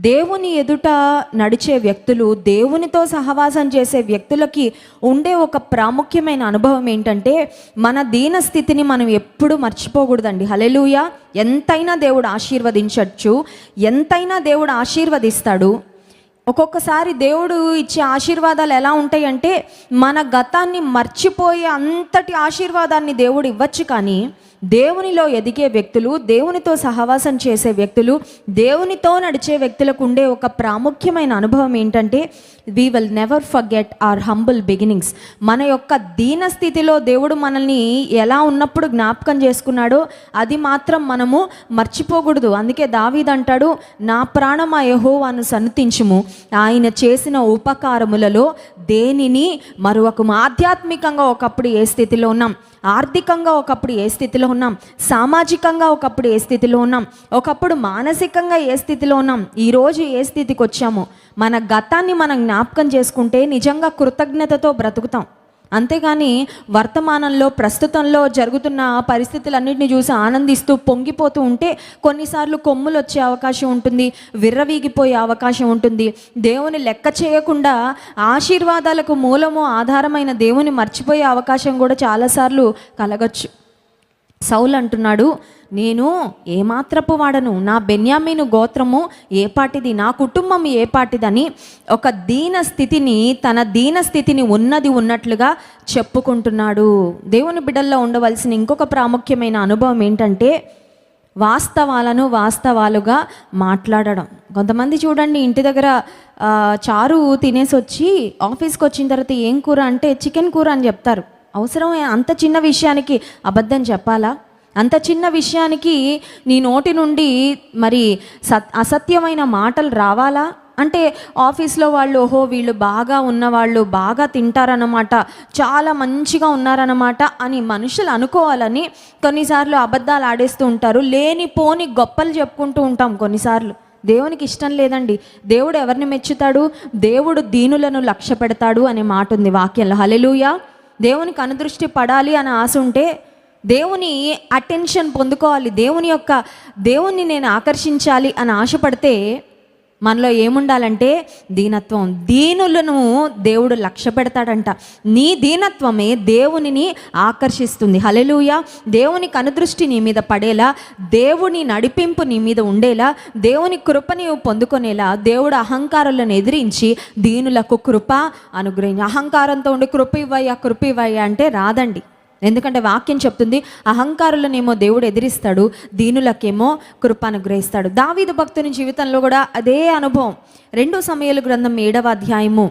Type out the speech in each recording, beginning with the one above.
దేవుని ఎదుట నడిచే వ్యక్తులు, దేవునితో సహవాసం చేసే వ్యక్తులకి ఉండే ఒక ప్రాముఖ్యమైన అనుభవం ఏంటంటే, మన దీన స్థితిని మనం ఎప్పుడూ మర్చిపోకూడదండి. హల్లెలూయా. ఎంతైనా దేవుడు ఆశీర్వదించవచ్చు, ఎంతైనా దేవుడు ఆశీర్వదిస్తాడు. ఒక్కొక్కసారి దేవుడు ఇచ్చే ఆశీర్వాదాలు ఎలా ఉంటాయంటే, మన గతాన్ని మర్చిపోయే అంతటి ఆశీర్వాదాన్ని దేవుడు ఇవ్వచ్చు. కానీ దేవునిలో ఎదిగే వ్యక్తులు, దేవునితో సహవాసం చేసే వ్యక్తులు, దేవునితో నడిచే వ్యక్తులకు ఉండే ఒక ప్రాముఖ్యమైన అనుభవం ఏంటంటే, we will never forget our humble beginnings. మన యొక్క దీన స్థితిలో దేవుడు మనల్ని ఎలా ఉన్నప్పుడు జ్ఞాపకం చేసుకున్నాడో అది మాత్రం మనము మర్చిపోకూడదు. అందుకే దావీదు అంటాడు, నా ప్రాణమా యెహోవాను సన్నుతించుము, ఆయన చేసిన ఉపకారములలో దేనిని మరొకము. ఆధ్యాత్మికంగా ఒకప్పుడు ఏ స్థితిలో ఉన్నాం, ఆర్థికంగా ఒకప్పుడు ఏ స్థితిలో ఉన్నాం, సామాజికంగా ఒకప్పుడు ఏ స్థితిలో ఉన్నాం, ఒకప్పుడు మానసికంగా ఏ స్థితిలో ఉన్నాం, ఈరోజు ఏ స్థితికి వచ్చామో మన గతాన్ని మనం జ్ఞాపకం చేసుకుంటే నిజంగా కృతజ్ఞతతో బ్రతుకుతాం. అంతేగాని వర్తమానంలో ప్రస్తుతంలో జరుగుతున్న పరిస్థితులన్నింటినీ చూసి ఆనందిస్తూ పొంగిపోతూ ఉంటే కొన్నిసార్లు కొమ్ములు వచ్చే అవకాశం ఉంటుంది, విర్రవీగిపోయే అవకాశం ఉంటుంది. దేవుని లెక్క చేయకుండా ఆశీర్వాదాలకు మూలము ఆధారమైన దేవుని మర్చిపోయే అవకాశం కూడా చాలాసార్లు కలగచ్చు. సౌలు అంటున్నాడు, నేను ఏమాత్రపు వాడను, నా బెన్యామీను గోత్రము ఏపాటిది, నా కుటుంబం ఏపాటిదని ఒక దీన స్థితిని, తన దీన స్థితిని ఉన్నది ఉన్నట్లుగా చెప్పుకుంటున్నాడు. దేవుని బిడ్డల్లో ఉండవలసిన ఇంకొక ప్రాముఖ్యమైన అనుభవం ఏంటంటే, వాస్తవాలను వాస్తవాలుగా మాట్లాడడం. కొంతమంది చూడండి, ఇంటి దగ్గర చారు తినేసి వచ్చి ఆఫీస్కి వచ్చిన తర్వాత ఏం కూర అంటే చికెన్ కూర అని చెప్తారు. అవసరమే అంత చిన్న విషయానికి అబద్ధం చెప్పాలా? అంత చిన్న విషయానికి నీ నోటి నుండి మరి అసత్యమైన మాటలు రావాలా? అంటే ఆఫీస్లో వాళ్ళు, ఓహో వీళ్ళు బాగా ఉన్నవాళ్ళు, బాగా తింటారన్నమాట, చాలా మంచిగా ఉన్నారన్నమాట అని మనుషులు అనుకోవాలని కొన్నిసార్లు అబద్ధాలు ఆడేస్తూ ఉంటారు. లేనిపోని గొప్పలు చెప్పుకుంటూ ఉంటాం కొన్నిసార్లు. దేవునికి ఇష్టం లేదండి. దేవుడు ఎవరిని మెచ్చుతాడు? దేవుడు దీనులను లక్ష్య పెడతాడు అనే మాట ఉంది వాక్యంలో. హల్లెలూయా. దేవునికి అనుదృష్టి పడాలి అని ఆశ ఉంటే, దేవుని అటెన్షన్ పొందుకోవాలి, దేవుణ్ణి నేను ఆకర్షించాలి అని ఆశపడితే మనలో ఏముండాలంటే దీనత్వం. దీనులను దేవుడు లక్ష్య పెడతాడంట. నీ దీనత్వమే దేవునిని ఆకర్షిస్తుంది. హల్లెలూయా. దేవుని కనుదృష్టి నీ మీద పడేలా, దేవుని నడిపింపు నీ మీద ఉండేలా, దేవుని కృపని పొందుకునేలా దేవుడు అహంకారులను ఎదిరించి దీనులకు కృప అనుగ్రహించి. అహంకారంతో ఉండి కృప ఇవ్వయ్యా అంటే రాదండి. ఎందుకంటే వాక్యం చెప్తుంది, అహంకారులనేమో దేవుడు ఎదిరిస్తాడు, దీనులకేమో కృప అనుగ్రహిస్తాడు. దావీదు భక్తుని జీవితంలో కూడా అదే అనుభవం. 2 సమూయేలు గ్రంథం 7వ అధ్యాయము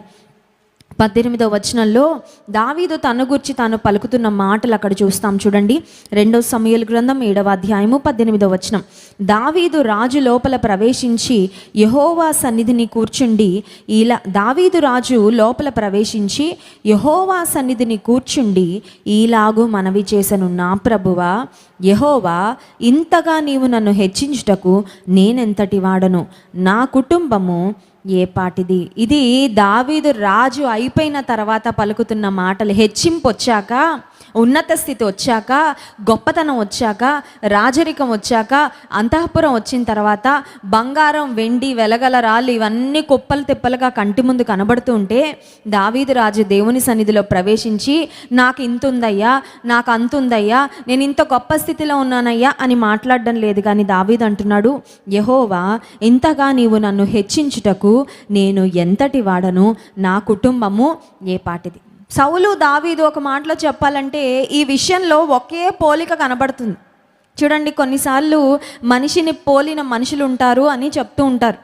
18వ వచనంలో దావీదు తన గురించి తాను పలుకుతున్న మాటలు అక్కడ చూస్తాం. చూడండి, 2 సమూయేలు గ్రంథం 7వ అధ్యాయము 18వ వచనం. దావీదు రాజు లోపల ప్రవేశించి యెహోవా సన్నిధిని కూర్చుండి దావీదు రాజు లోపల ప్రవేశించి యెహోవా సన్నిధిని కూర్చుండి ఈలాగు మనవి చేసెను, నా ప్రభువా యెహోవా, ఇంతగా నీవు నన్ను హెచ్చించుటకు నేనెంతటి వాడను, నా కుటుంబము ఏ పాటిది. ఇది దావీదు రాజు అయిపోయిన తర్వాత పలుకుతున్న మాటలు. హెచ్చింపు వచ్చాక, ఉన్నత స్థితి వచ్చాక, గొప్పతనం వచ్చాక, రాజరికం వచ్చాక, అంతఃపురం వచ్చిన తర్వాత బంగారం, వెండి, వెలగల రాళ్ళు ఇవన్నీ కుప్పలు తిప్పలుగా కంటి ముందు కనబడుతూ ఉంటే దావీదు రాజు దేవుని సన్నిధిలో ప్రవేశించి, నాకు ఇంత ఉందయ్యా, నాకు అంత ఉందయ్యా, నేను ఇంత గొప్ప స్థితిలో ఉన్నానయ్యా అని మాట్లాడడం లేదు. కానీ దావీదు అంటున్నాడు, యెహోవా, ఇంతగా నీవు నన్ను హెచ్చించుటకు నేను ఎంతటి వాడను, నా కుటుంబము ఏ పాటిది. సౌలు దావీదు ఒక మాటలో చెప్పాలంటే ఈ విషయంలో ఒకే పోలిక కనబడుతుంది. చూడండి, కొన్నిసార్లు మనిషిని పోలిన మనుషులు ఉంటారు అని చెప్తూ ఉంటారు.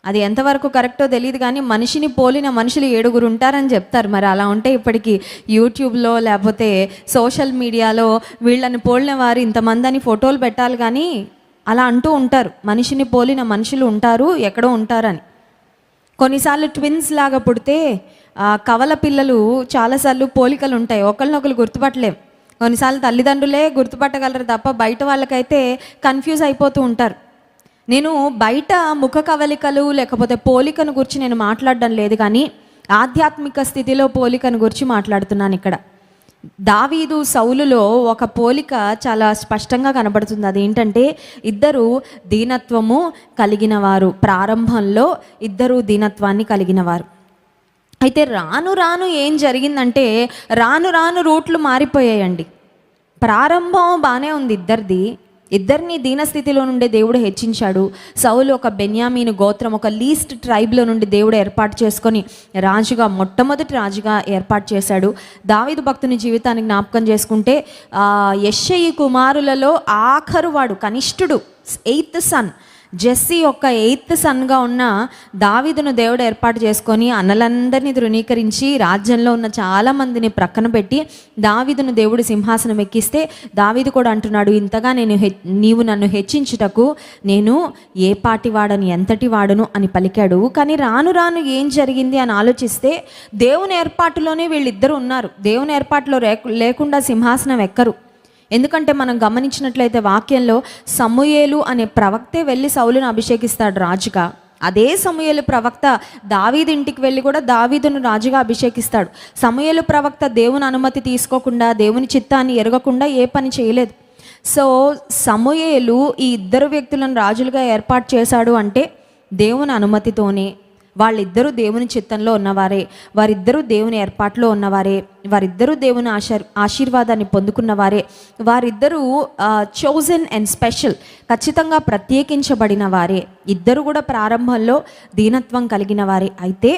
అది ఎంతవరకు కరెక్టో తెలియదు, కానీ మనిషిని పోలిన మనుషులు 7 ఉంటారని చెప్తారు. మరి అలా ఉంటే ఇప్పటికీ యూట్యూబ్లో లేకపోతే సోషల్ మీడియాలో వీళ్ళని పోలిన వారు ఇంతమంది అని ఫోటోలు పెట్టాలి. కానీ అలా అంటూ ఉంటారు, మనిషిని పోలిన మనుషులు ఉంటారు, ఎక్కడో ఉంటారని. కొన్నిసార్లు ట్విన్స్ లాగా పుడితే కవల పిల్లలు చాలాసార్లు పోలికలు ఉంటాయి, ఒకరినొకరు గుర్తుపట్టలేం. కొన్నిసార్లు తల్లిదండ్రులే గుర్తుపట్టగలరు తప్ప బయట వాళ్ళకైతే కన్ఫ్యూజ్ అయిపోతూ ఉంటారు. నేను బయట ముఖ కవలికలు లేకపోతే పోలికను గురించి నేను మాట్లాడడం లేదు, కానీ ఆధ్యాత్మిక స్థితిలో పోలికను గురించి మాట్లాడుతున్నాను ఇక్కడ. దావీదు సౌలులో ఒక పోలిక చాలా స్పష్టంగా కనబడుతుంది. అదేంటంటే ఇద్దరు దీనత్వము కలిగిన వారు. ప్రారంభంలో ఇద్దరు దీనత్వాన్ని కలిగిన వారు. అయితే రాను రాను ఏం జరిగిందంటే రాను రాను రూట్లు మారిపోయాయండి. ప్రారంభం బాగానే ఉంది ఇద్దరిని దీనస్థితిలో నుండి దేవుడు హెచ్చించాడు. సౌలు ఒక బెన్యామీను గోత్రం, ఒక లీస్ట్ ట్రైబ్లో నుండి దేవుడు ఏర్పాటు చేసుకొని మొట్టమొదటి రాజుగా ఏర్పాటు చేశాడు. దావీదు భక్తుని జీవితాన్ని జ్ఞాపకం చేసుకుంటే యెష్షయి కుమారులలో ఆఖరు వాడు, కనిష్ఠుడు, 8th సన్, జెస్సీ యొక్క 8th సన్గా ఉన్న దావీదును దేవుడు ఏర్పాటు చేసుకొని అన్నలందరినీ ధృవీకరించి రాజ్యంలో ఉన్న చాలామందిని ప్రక్కన పెట్టి దావీదును దేవుడు సింహాసనం ఎక్కిస్తే దావీదు కూడా అంటున్నాడు, ఇంతగా నీవు నన్ను హెచ్చించుటకు నేను ఏ పాటి వాడను, ఎంతటి వాడను అని పలికాడు. కానీ రాను రాను ఏం జరిగింది అని ఆలోచిస్తే దేవుని ఏర్పాటులోనే వీళ్ళిద్దరూ ఉన్నారు. దేవుని ఏర్పాటులో లేకుండా సింహాసనం ఎక్కరు. ఎందుకంటే మనం గమనించినట్లయితే వాక్యంలో సమూయేలు అనే ప్రవక్తే వెళ్ళి సౌలును అభిషేకిస్తాడు రాజుగా. అదే సమూయేలు ప్రవక్త దావీదు ఇంటికి వెళ్ళి కూడా దావీదును రాజుగా అభిషేకిస్తాడు. సమూయేలు ప్రవక్త దేవుని అనుమతి తీసుకోకుండా, దేవుని చిత్తాన్ని ఎరగకుండా ఏ పని చేయలేదు. సో సమూయేలు ఈ ఇద్దరు వ్యక్తులను రాజులుగా ఏర్పాటు చేశాడు అంటే దేవుని అనుమతితోనే. వాళ్ళిద్దరూ దేవుని చిత్తంలో ఉన్నవారే, వారిద్దరూ దేవుని ఏర్పాట్లో ఉన్నవారే, వారిద్దరూ దేవుని ఆశీర్వాదాన్ని పొందుకున్నవారే, వారిద్దరూ చోజన్ అండ్ స్పెషల్, ఖచ్చితంగా ప్రత్యేకించబడిన వారే. ఇద్దరు కూడా ప్రారంభంలో దీనత్వం కలిగిన వారే. అయితే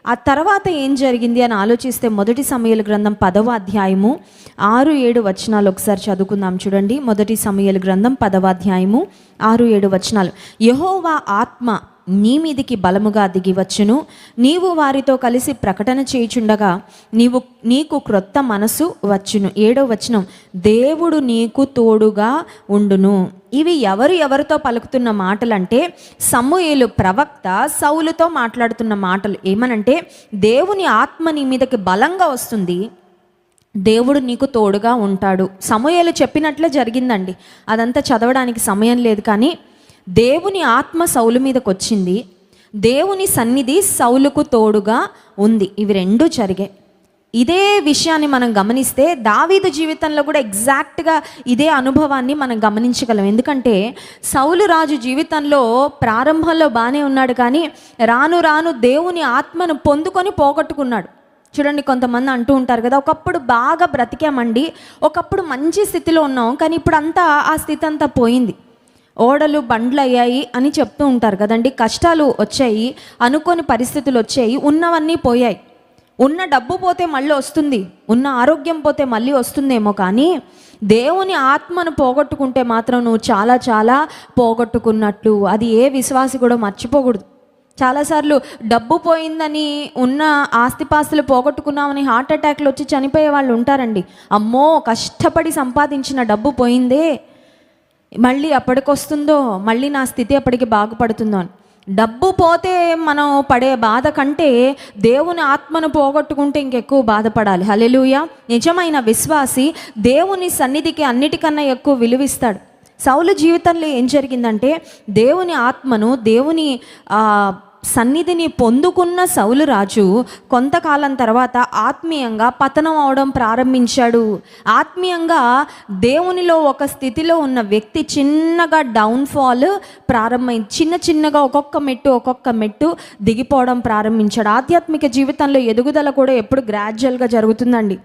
ఆ తర్వాత ఏం జరిగింది అని ఆలోచిస్తే మొదటి సమూయేలు గ్రంథం 10వ అధ్యాయము 6-7 వచనాలు ఒకసారి చదువుకుందాం. చూడండి, మొదటి సమూయేలు గ్రంథం 10వ అధ్యాయము 6-7 వచనాలు. యెహోవా ఆత్మ నీ మీదికి బలముగా దిగివచ్చును, నీవు వారితో కలిసి ప్రకటన చేయుచుండగా నీకు క్రొత్త మనసు వచ్చును. 7వ వచనం, దేవుడు నీకు తోడుగా ఉండును. ఇవి ఎవరితో పలుకుతున్న మాటలంటే సమూయేలు ప్రవక్త సౌలుతో మాట్లాడుతున్న మాటలు. ఏమనంటే దేవుని ఆత్మ నీ మీదకి బలంగా వస్తుంది, దేవుడు నీకు తోడుగా ఉంటాడు. సమూయేలు చెప్పినట్లే జరిగిందండి. అదంతా చదవడానికి సమయం లేదు. కానీ దేవుని ఆత్మ సౌలు మీదకి వచ్చింది, దేవుని సన్నిధి సౌలుకు తోడుగా ఉంది. ఇవి రెండూ జరిగాయి. ఇదే విషయాన్ని మనం గమనిస్తే దావీదు జీవితంలో కూడా ఎగ్జాక్ట్గా ఇదే అనుభవాన్ని మనం గమనించగలం. ఎందుకంటే సౌలు రాజు జీవితంలో ప్రారంభంలో బాగానే ఉన్నాడు, కానీ రాను రాను దేవుని ఆత్మను పొందుకొని పోగొట్టుకున్నాడు. చూడండి, కొంతమంది అంటూ ఉంటారు కదా, ఒకప్పుడు బాగా బ్రతికామండి, ఒకప్పుడు మంచి స్థితిలో ఉన్నాం, కానీ ఇప్పుడు అంతా ఆ స్థితి అంతా పోయింది, ఓడలు బండ్లు అయ్యాయి అని చెప్తూ ఉంటారు కదండి. కష్టాలు వచ్చాయి, అనుకోని పరిస్థితులు వచ్చాయి, ఉన్నవన్నీ పోయాయి. ఉన్న డబ్బు పోతే మళ్ళీ వస్తుంది, ఉన్న ఆరోగ్యం పోతే మళ్ళీ వస్తుందేమో, కానీ దేవుని ఆత్మను పోగొట్టుకుంటే మాత్రం నువ్వు చాలా చాలా పోగొట్టుకున్నట్లు. అది ఏ విశ్వాసి కూడా మర్చిపోకూడదు. చాలాసార్లు డబ్బు పోయిందని, ఉన్న ఆస్తిపాస్తులు పోగొట్టుకున్నామని హార్ట్ అటాక్లు వచ్చి చనిపోయే వాళ్ళు ఉంటారండి. అమ్మో, కష్టపడి సంపాదించిన డబ్బు పోయిందే, మళ్ళీ అప్పటికొస్తుందో, మళ్ళీ నా స్థితి అప్పటికి బాగుపడుతుందో అని. డబ్బు పోతే మనం పడే బాధ కంటే దేవుని ఆత్మను పోగొట్టుకుంటే ఇంకెక్కువ బాధపడాలి. హల్లెలూయా. నిజమైన విశ్వాసి దేవుని సన్నిధికి అన్నిటికన్నా ఎక్కువ విలువిస్తాడు. సౌలు జీవితంలో ఏం జరిగిందంటే దేవుని ఆత్మను, దేవుని సన్నిధిని పొందుకున్న సౌలు రాజు కొంతకాలం తర్వాత ఆత్మీయంగా పతనం అవడం ప్రారంభించాడు. ఆత్మీయంగా దేవునిలో ఒక స్థితిలో ఉన్న వ్యక్తి చిన్నగా డౌన్ఫాల్ ప్రారంభమైంది. చిన్నగా ఒక్కొక్క మెట్టు దిగిపోవడం ప్రారంభించాడు. ఆధ్యాత్మిక జీవితంలో ఎదుగుదల కూడా ఎప్పుడు గ్రాడ్యువల్గా జరుగుతుందండి.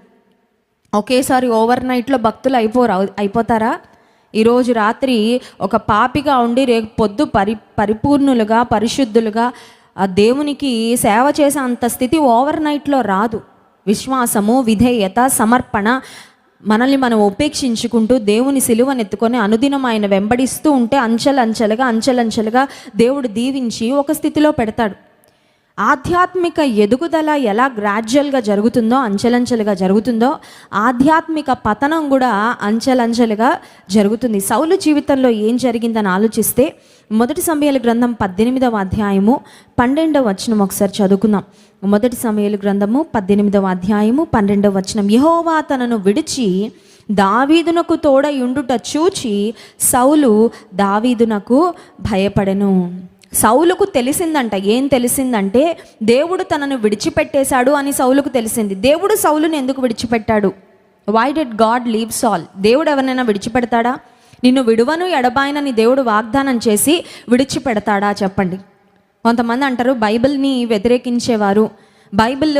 ఒకేసారి ఓవర్ నైట్లో భక్తులు అయిపోతారా? ఈరోజు రాత్రి ఒక పాపిగా ఉండి రేపు పొద్దు పరిపూర్ణులుగా, పరిశుద్ధులుగా దేవునికి సేవ చేసే అంత స్థితి ఓవర్ నైట్లో రాదు. విశ్వాసము, విధేయత, సమర్పణ, మనల్ని మనం ఉపేక్షించుకుంటూ దేవుని సిలువనెత్తుకొని అనుదినం ఆయన వెంబడిస్తూ ఉంటే అంచెలంచెలుగా దేవుడు దీవించి ఒక స్థితిలో పెడతాడు. ఆధ్యాత్మిక ఎదుగుదల ఎలా గ్రాడ్యువల్గా జరుగుతుందో, అంచెలంచెలుగా జరుగుతుందో, ఆధ్యాత్మిక పతనం కూడా అంచెలంచెలుగా జరుగుతుంది. సౌలు జీవితంలో ఏం జరిగిందని ఆలోచిస్తే మొదటి సమూయేలు గ్రంథం 18వ అధ్యాయము 12వ వచనం ఒకసారి చదువుకుందాం. మొదటి సమూయేలు గ్రంథము 18వ అధ్యాయము 12వ వచనం. యెహోవా తనను విడిచి దావీదునకు తోడయుండుట చూచి సౌలు దావీదునకు భయపడెను. సౌలుకు తెలిసిందంట. ఏం తెలిసిందంటే దేవుడు తనను విడిచిపెట్టేశాడు అని సౌలుకు తెలిసింది. దేవుడు సౌలుని ఎందుకు విడిచిపెట్టాడు? వై డిడ్ గాడ్ లీవ్ సాల్? దేవుడు ఎవరినైనా విడిచిపెడతాడా? నిన్ను విడువను ఎడబాయనని దేవుడు వాగ్దానం చేసి విడిచిపెడతాడా చెప్పండి? కొంతమంది అంటారు బైబిల్ని వ్యతిరేకించేవారు, బైబిల్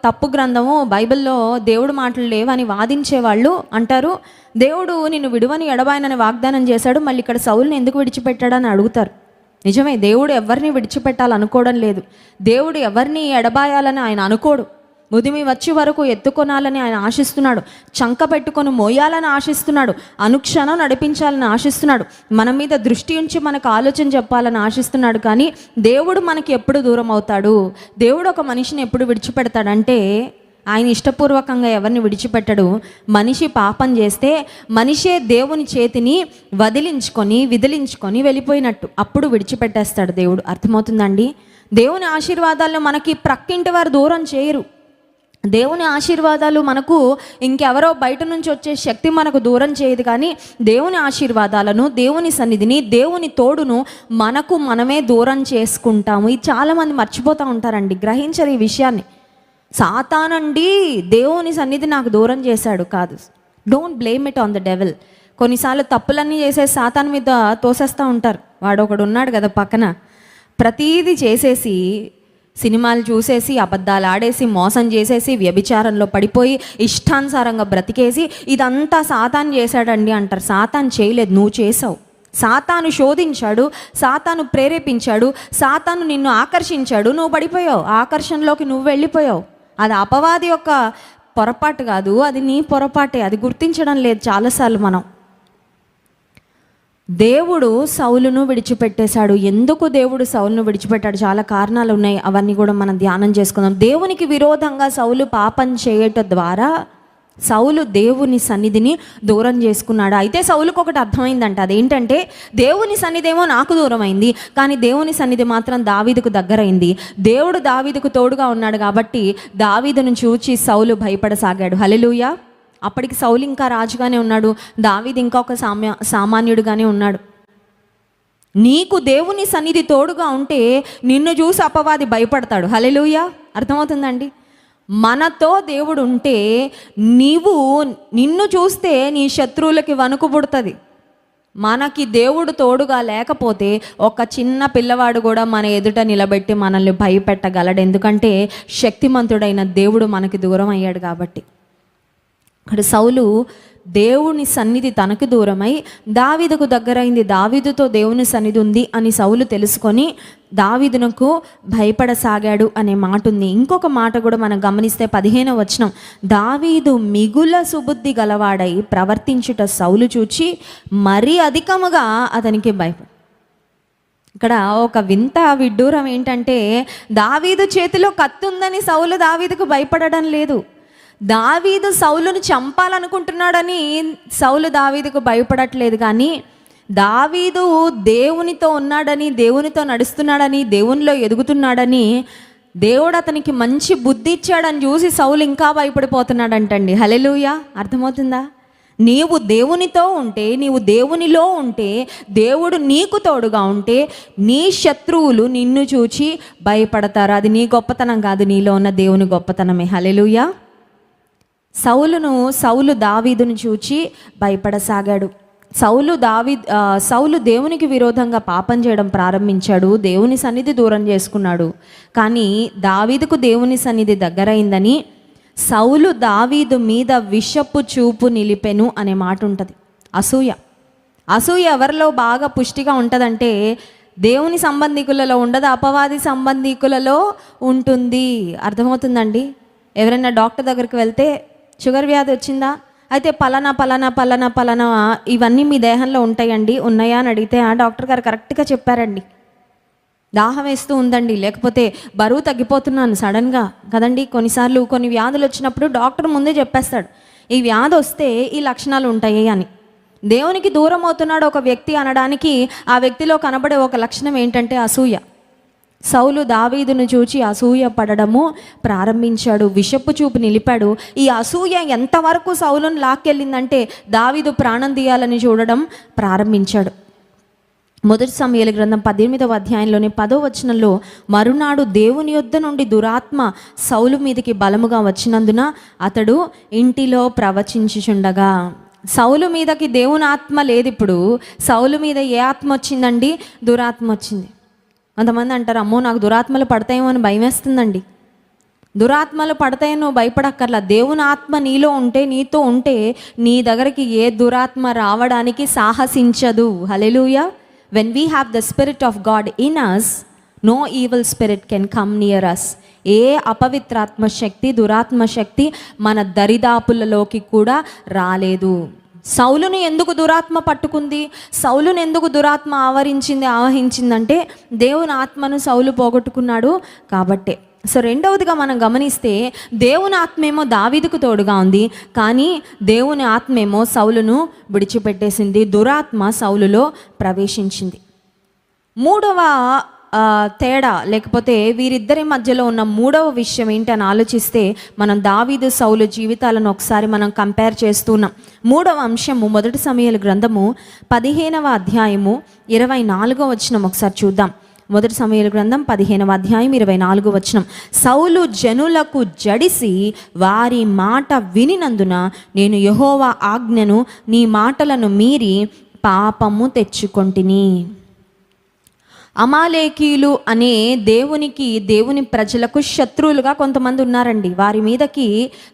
తప్పు గ్రంథము, బైబిల్లో దేవుడు మాటలు లేవని వాదించేవాళ్ళు అంటారు దేవుడు నిన్ను విడువని ఎడబాయనని వాగ్దానం చేశాడు, మళ్ళీ ఇక్కడ సౌలుని ఎందుకు విడిచిపెట్టాడని అడుగుతారు. నిజమే, దేవుడు ఎవరిని విడిచిపెట్టాలనుకోవడం లేదు, దేవుడు ఎవరిని ఎడబాయాలని ఆయన అనుకోడు. ముదిమి వచ్చే వరకు ఎత్తుకొనాలని ఆయన ఆశిస్తున్నాడు, చంక పెట్టుకొని మోయాలని ఆశిస్తున్నాడు, అనుక్షణం నడిపించాలని ఆశిస్తున్నాడు, మన మీద దృష్టి ఉంచి మనకు ఆలోచన చెప్పాలని ఆశిస్తున్నాడు. కానీ దేవుడు మనకి ఎప్పుడు దూరం అవుతాడు? దేవుడు ఒక మనిషిని ఎప్పుడు విడిచిపెడతాడంటే ఆయన ఇష్టపూర్వకంగా ఎవరిని విడిచిపెట్టడు. మనిషి పాపం చేస్తే మనిషే దేవుని చేతిని విదిలించుకొని వెళ్ళిపోయినట్టు అప్పుడు విడిచిపెట్టేస్తాడు దేవుడు. అర్థమవుతుందండి? దేవుని ఆశీర్వాదాలను మనకి ప్రక్కింటి వారు దూరం చేయరు. దేవుని ఆశీర్వాదాలు మనకు ఇంకెవరో బయట నుంచి వచ్చే శక్తి మనకు దూరం చేయదు. కానీ దేవుని ఆశీర్వాదాలను, దేవుని సన్నిధిని, దేవుని తోడును మనకు మనమే దూరం చేసుకుంటాము. ఇది చాలామంది మర్చిపోతూ ఉంటారండి, గ్రహించరు ఈ విషయాన్ని. సాతానండి దేవుని సన్నిధి నాకు దూరం చేశాడు కాదు. Don't blame it on the devil. కొన్నిసార్లు తప్పులన్నీ చేసే సాతాన్ మీద తోసేస్తూ ఉంటారు. వాడు ఒకడు ఉన్నాడు కదా పక్కన, ప్రతీది చేసేసి, సినిమాలు చూసేసి, అబద్ధాలు ఆడేసి, మోసం చేసేసి, వ్యభిచారంలో పడిపోయి, ఇష్టానుసారంగా బ్రతికేసి ఇదంతా సాతాను చేశాడండి అంటారు. సాతాను చేయలేదు, నువ్వు చేసావు. సాతాను శోధించాడు, సాతాను ప్రేరేపించాడు, సాతాను నిన్ను ఆకర్షించాడు, నువ్వు పడిపోయావు. ఆకర్షణలోకి నువ్వు వెళ్ళిపోయావు. అది అపవాది యొక్క పొరపాటు కాదు, అది నీ పొరపాటే. అది గుర్తించడం లేదు చాలాసార్లు మనం. దేవుడు సౌలును విడిచిపెట్టేశాడు. ఎందుకు దేవుడు సౌలును విడిచిపెట్టాడు? చాలా కారణాలు ఉన్నాయి, అవన్నీ కూడా మనం ధ్యానం చేసుకుందాం. దేవునికి విరోధంగా సౌలు పాపం చేయటం ద్వారా సౌలు దేవుని సన్నిధిని దూరం చేసుకున్నాడు. అయితే సౌలుకు ఒకటి అర్థమైందంట, అదేంటంటే దేవుని సన్నిధి ఏమో నాకు దూరం అయింది, కానీ దేవుని సన్నిధి మాత్రం దావీదుకు దగ్గరైంది. దేవుడు దావీదుకు తోడుగా ఉన్నాడు కాబట్టి దావీదును చూచి సౌలు భయపడసాగాడు. హల్లెలూయా. అప్పటికి సౌలు ఇంకా రాజుగానే ఉన్నాడు, దావీదు ఇంకా ఒక సామాన్యుడుగానే ఉన్నాడు. నీకు దేవుని సన్నిధి తోడుగా ఉంటే నిన్ను చూసి అపవాది భయపడతాడు. హల్లెలూయా. అర్థమవుతుందండి? మనతో దేవుడు ఉంటే నిన్ను చూస్తే నీ శత్రువులకి వణుకు పుడుతుంది. మనకి దేవుడు తోడుగా లేకపోతే ఒక చిన్న పిల్లవాడు కూడా మన ఎదుట నిలబెట్టి మనల్ని భయపెట్టగలడు. ఎందుకంటే శక్తిమంతుడైన దేవుడు మనకి దూరం అయ్యాడు కాబట్టి. అక్కడ సౌలు దేవుని సన్నిధి తనకు దూరమై దావీదుకు దగ్గరైంది. దావీదుతో దేవుని సన్నిధి ఉంది అని సౌలు తెలుసుకొని దావీదునకు భయపడసాగాడు అనే మాట ఉంది. ఇంకొక మాట కూడా మనం గమనిస్తే 15వ వచనం, దావీదు మిగుల సుబుద్ధి గలవాడై ప్రవర్తించుట సౌలు చూచి మరీ అధికముగా అతనికి భయపడ. ఇక్కడ ఒక వింత విడ్డూరం ఏంటంటే దావీదు చేతిలో కత్తి ఉందని సౌలు దావీదుకు భయపడడం లేదు. దావీదు సౌలును చంపాలనుకుంటున్నాడని సౌలు దావీదుకు భయపడట్లేదు. కానీ దావీదు దేవునితో ఉన్నాడని, దేవునితో నడుస్తున్నాడని, దేవునిలో ఎదుగుతున్నాడని, దేవుడు అతనికి మంచి బుద్ధి ఇచ్చాడని చూసి సౌలు ఇంకా భయపడిపోతున్నాడంటండి. హల్లెలూయా. అర్థమవుతుందా? నీవు దేవునితో ఉంటే, నీవు దేవునిలో ఉంటే, దేవుడు నీకు తోడుగా ఉంటే నీ శత్రువులు నిన్ను చూచి భయపడతారు. అది నీ గొప్పతనం కాదు, నీలో ఉన్న దేవుని గొప్పతనమే. హల్లెలూయా. సౌలు దావీదును చూచి భయపడసాగాడు. సౌలు దేవునికి విరోధంగా పాపం చేయడం ప్రారంభించాడు, దేవుని సన్నిధి దూరం చేసుకున్నాడు. కానీ దావీదుకు దేవుని సన్నిధి దగ్గరైందని సౌలు దావీదు మీద విషపు చూపు నిలిపెను అనే మాట ఉంటుంది. అసూయ ఎవరిలో బాగా పుష్టిగా ఉంటుందంటే దేవుని సంబంధికులలో ఉండదు, అపవాది సంబంధికులలో ఉంటుంది. అర్థమవుతుందండి? ఎవరైనా డాక్టర్ దగ్గరికి వెళ్తే షుగర్ వ్యాధి వచ్చిందా, అయితే పలానా ఇవన్నీ మీ దేహంలో ఉంటాయండి, ఉన్నాయా అని అడిగితే ఆ డాక్టర్ గారు కరెక్ట్గా చెప్పారండి. దాహం వేస్తూ ఉందండి, లేకపోతే బరువు తగ్గిపోతున్నాను సడన్గా కదండి. కొన్నిసార్లు కొన్ని వ్యాధులు వచ్చినప్పుడు డాక్టర్ ముందే చెప్పేస్తాడు ఈ వ్యాధి వస్తే ఈ లక్షణాలు ఉంటాయి అని. దేవునికి దూరం అవుతున్నాడు ఒక వ్యక్తి అనడానికి ఆ వ్యక్తిలో కనబడే ఒక లక్షణం ఏంటంటే అసూయ. సౌలు దావీదును చూచి అసూయ పడడము ప్రారంభించాడు, విషపు చూపు నిలిపాడు. ఈ అసూయ ఎంతవరకు సౌలును లాక్కెళ్ళిందంటే దావీదు ప్రాణం తీయాలని చూడడం ప్రారంభించాడు. మొదటి సమూయేలు గ్రంథం 18వ అధ్యాయంలోని 10వ వచనంలో, మరునాడు దేవుని యొద్ద నుండి దురాత్మ సౌలు మీదకి బలముగా వచ్చినందున అతడు ఇంటిలో ప్రవచించుచుండగా. సౌలు మీదకి దేవుని ఆత్మ లేదు. ఇప్పుడు సౌలు మీద ఏ ఆత్మ వచ్చిందండి? దురాత్మ వచ్చింది. కొంతమంది అంటారు, అమ్మో నాకు దురాత్మలు పడతాయేమో అని భయం వేస్తుందండి. దురాత్మలు పడతాయని నువ్వు భయపడక్కర్లా. దేవుని ఆత్మ నీలో ఉంటే, నీతో ఉంటే, నీ దగ్గరికి ఏ దురాత్మ రావడానికి సాహసించదు. హల్లెలూయా. When we have the Spirit of God in us, no evil spirit can come near us. ఏ అపవిత్రాత్మ శక్తి, దురాత్మ శక్తి మన దరిదాపులలోకి కూడా రాలేదు. సౌలుని ఎందుకు దురాత్మ పట్టుకుంది? సౌలుని ఎందుకు దురాత్మ ఆవహించిందంటే దేవుని ఆత్మను సౌలు పోగొట్టుకున్నాడు కాబట్టే. సో రెండవదిగా మనం గమనిస్తే, దేవుని ఆత్మేమో దావీదుకు తోడుగా ఉంది, కానీ దేవుని ఆత్మేమో సౌలును విడిచిపెట్టేసింది. దురాత్మ సౌలులో ప్రవేశించింది. మూడవ తేడా, లేకపోతే వీరిద్దరి మధ్యలో ఉన్న మూడవ విషయం ఏంటి అని ఆలోచిస్తే, మనం దావీదు సౌలు జీవితాలను ఒకసారి మనం కంపేర్ చేస్తున్నాం. మూడవ అంశము మొదటి సమూయేలు గ్రంథము 15వ అధ్యాయము 24వ వచనం ఒకసారి చూద్దాం. మొదటి సమూయేలు గ్రంథం 15వ అధ్యాయం 24వ వచనం. సౌలు జనులకు జడిసి వారి మాట వినినందున నేను యెహోవా ఆజ్ఞను నీ మాటలను మీరి పాపము తెచ్చుకొంటిని. అమాలేకీయులు అనే దేవుని ప్రజలకు శత్రువులుగా కొంతమంది ఉన్నారండి. వారి మీదకి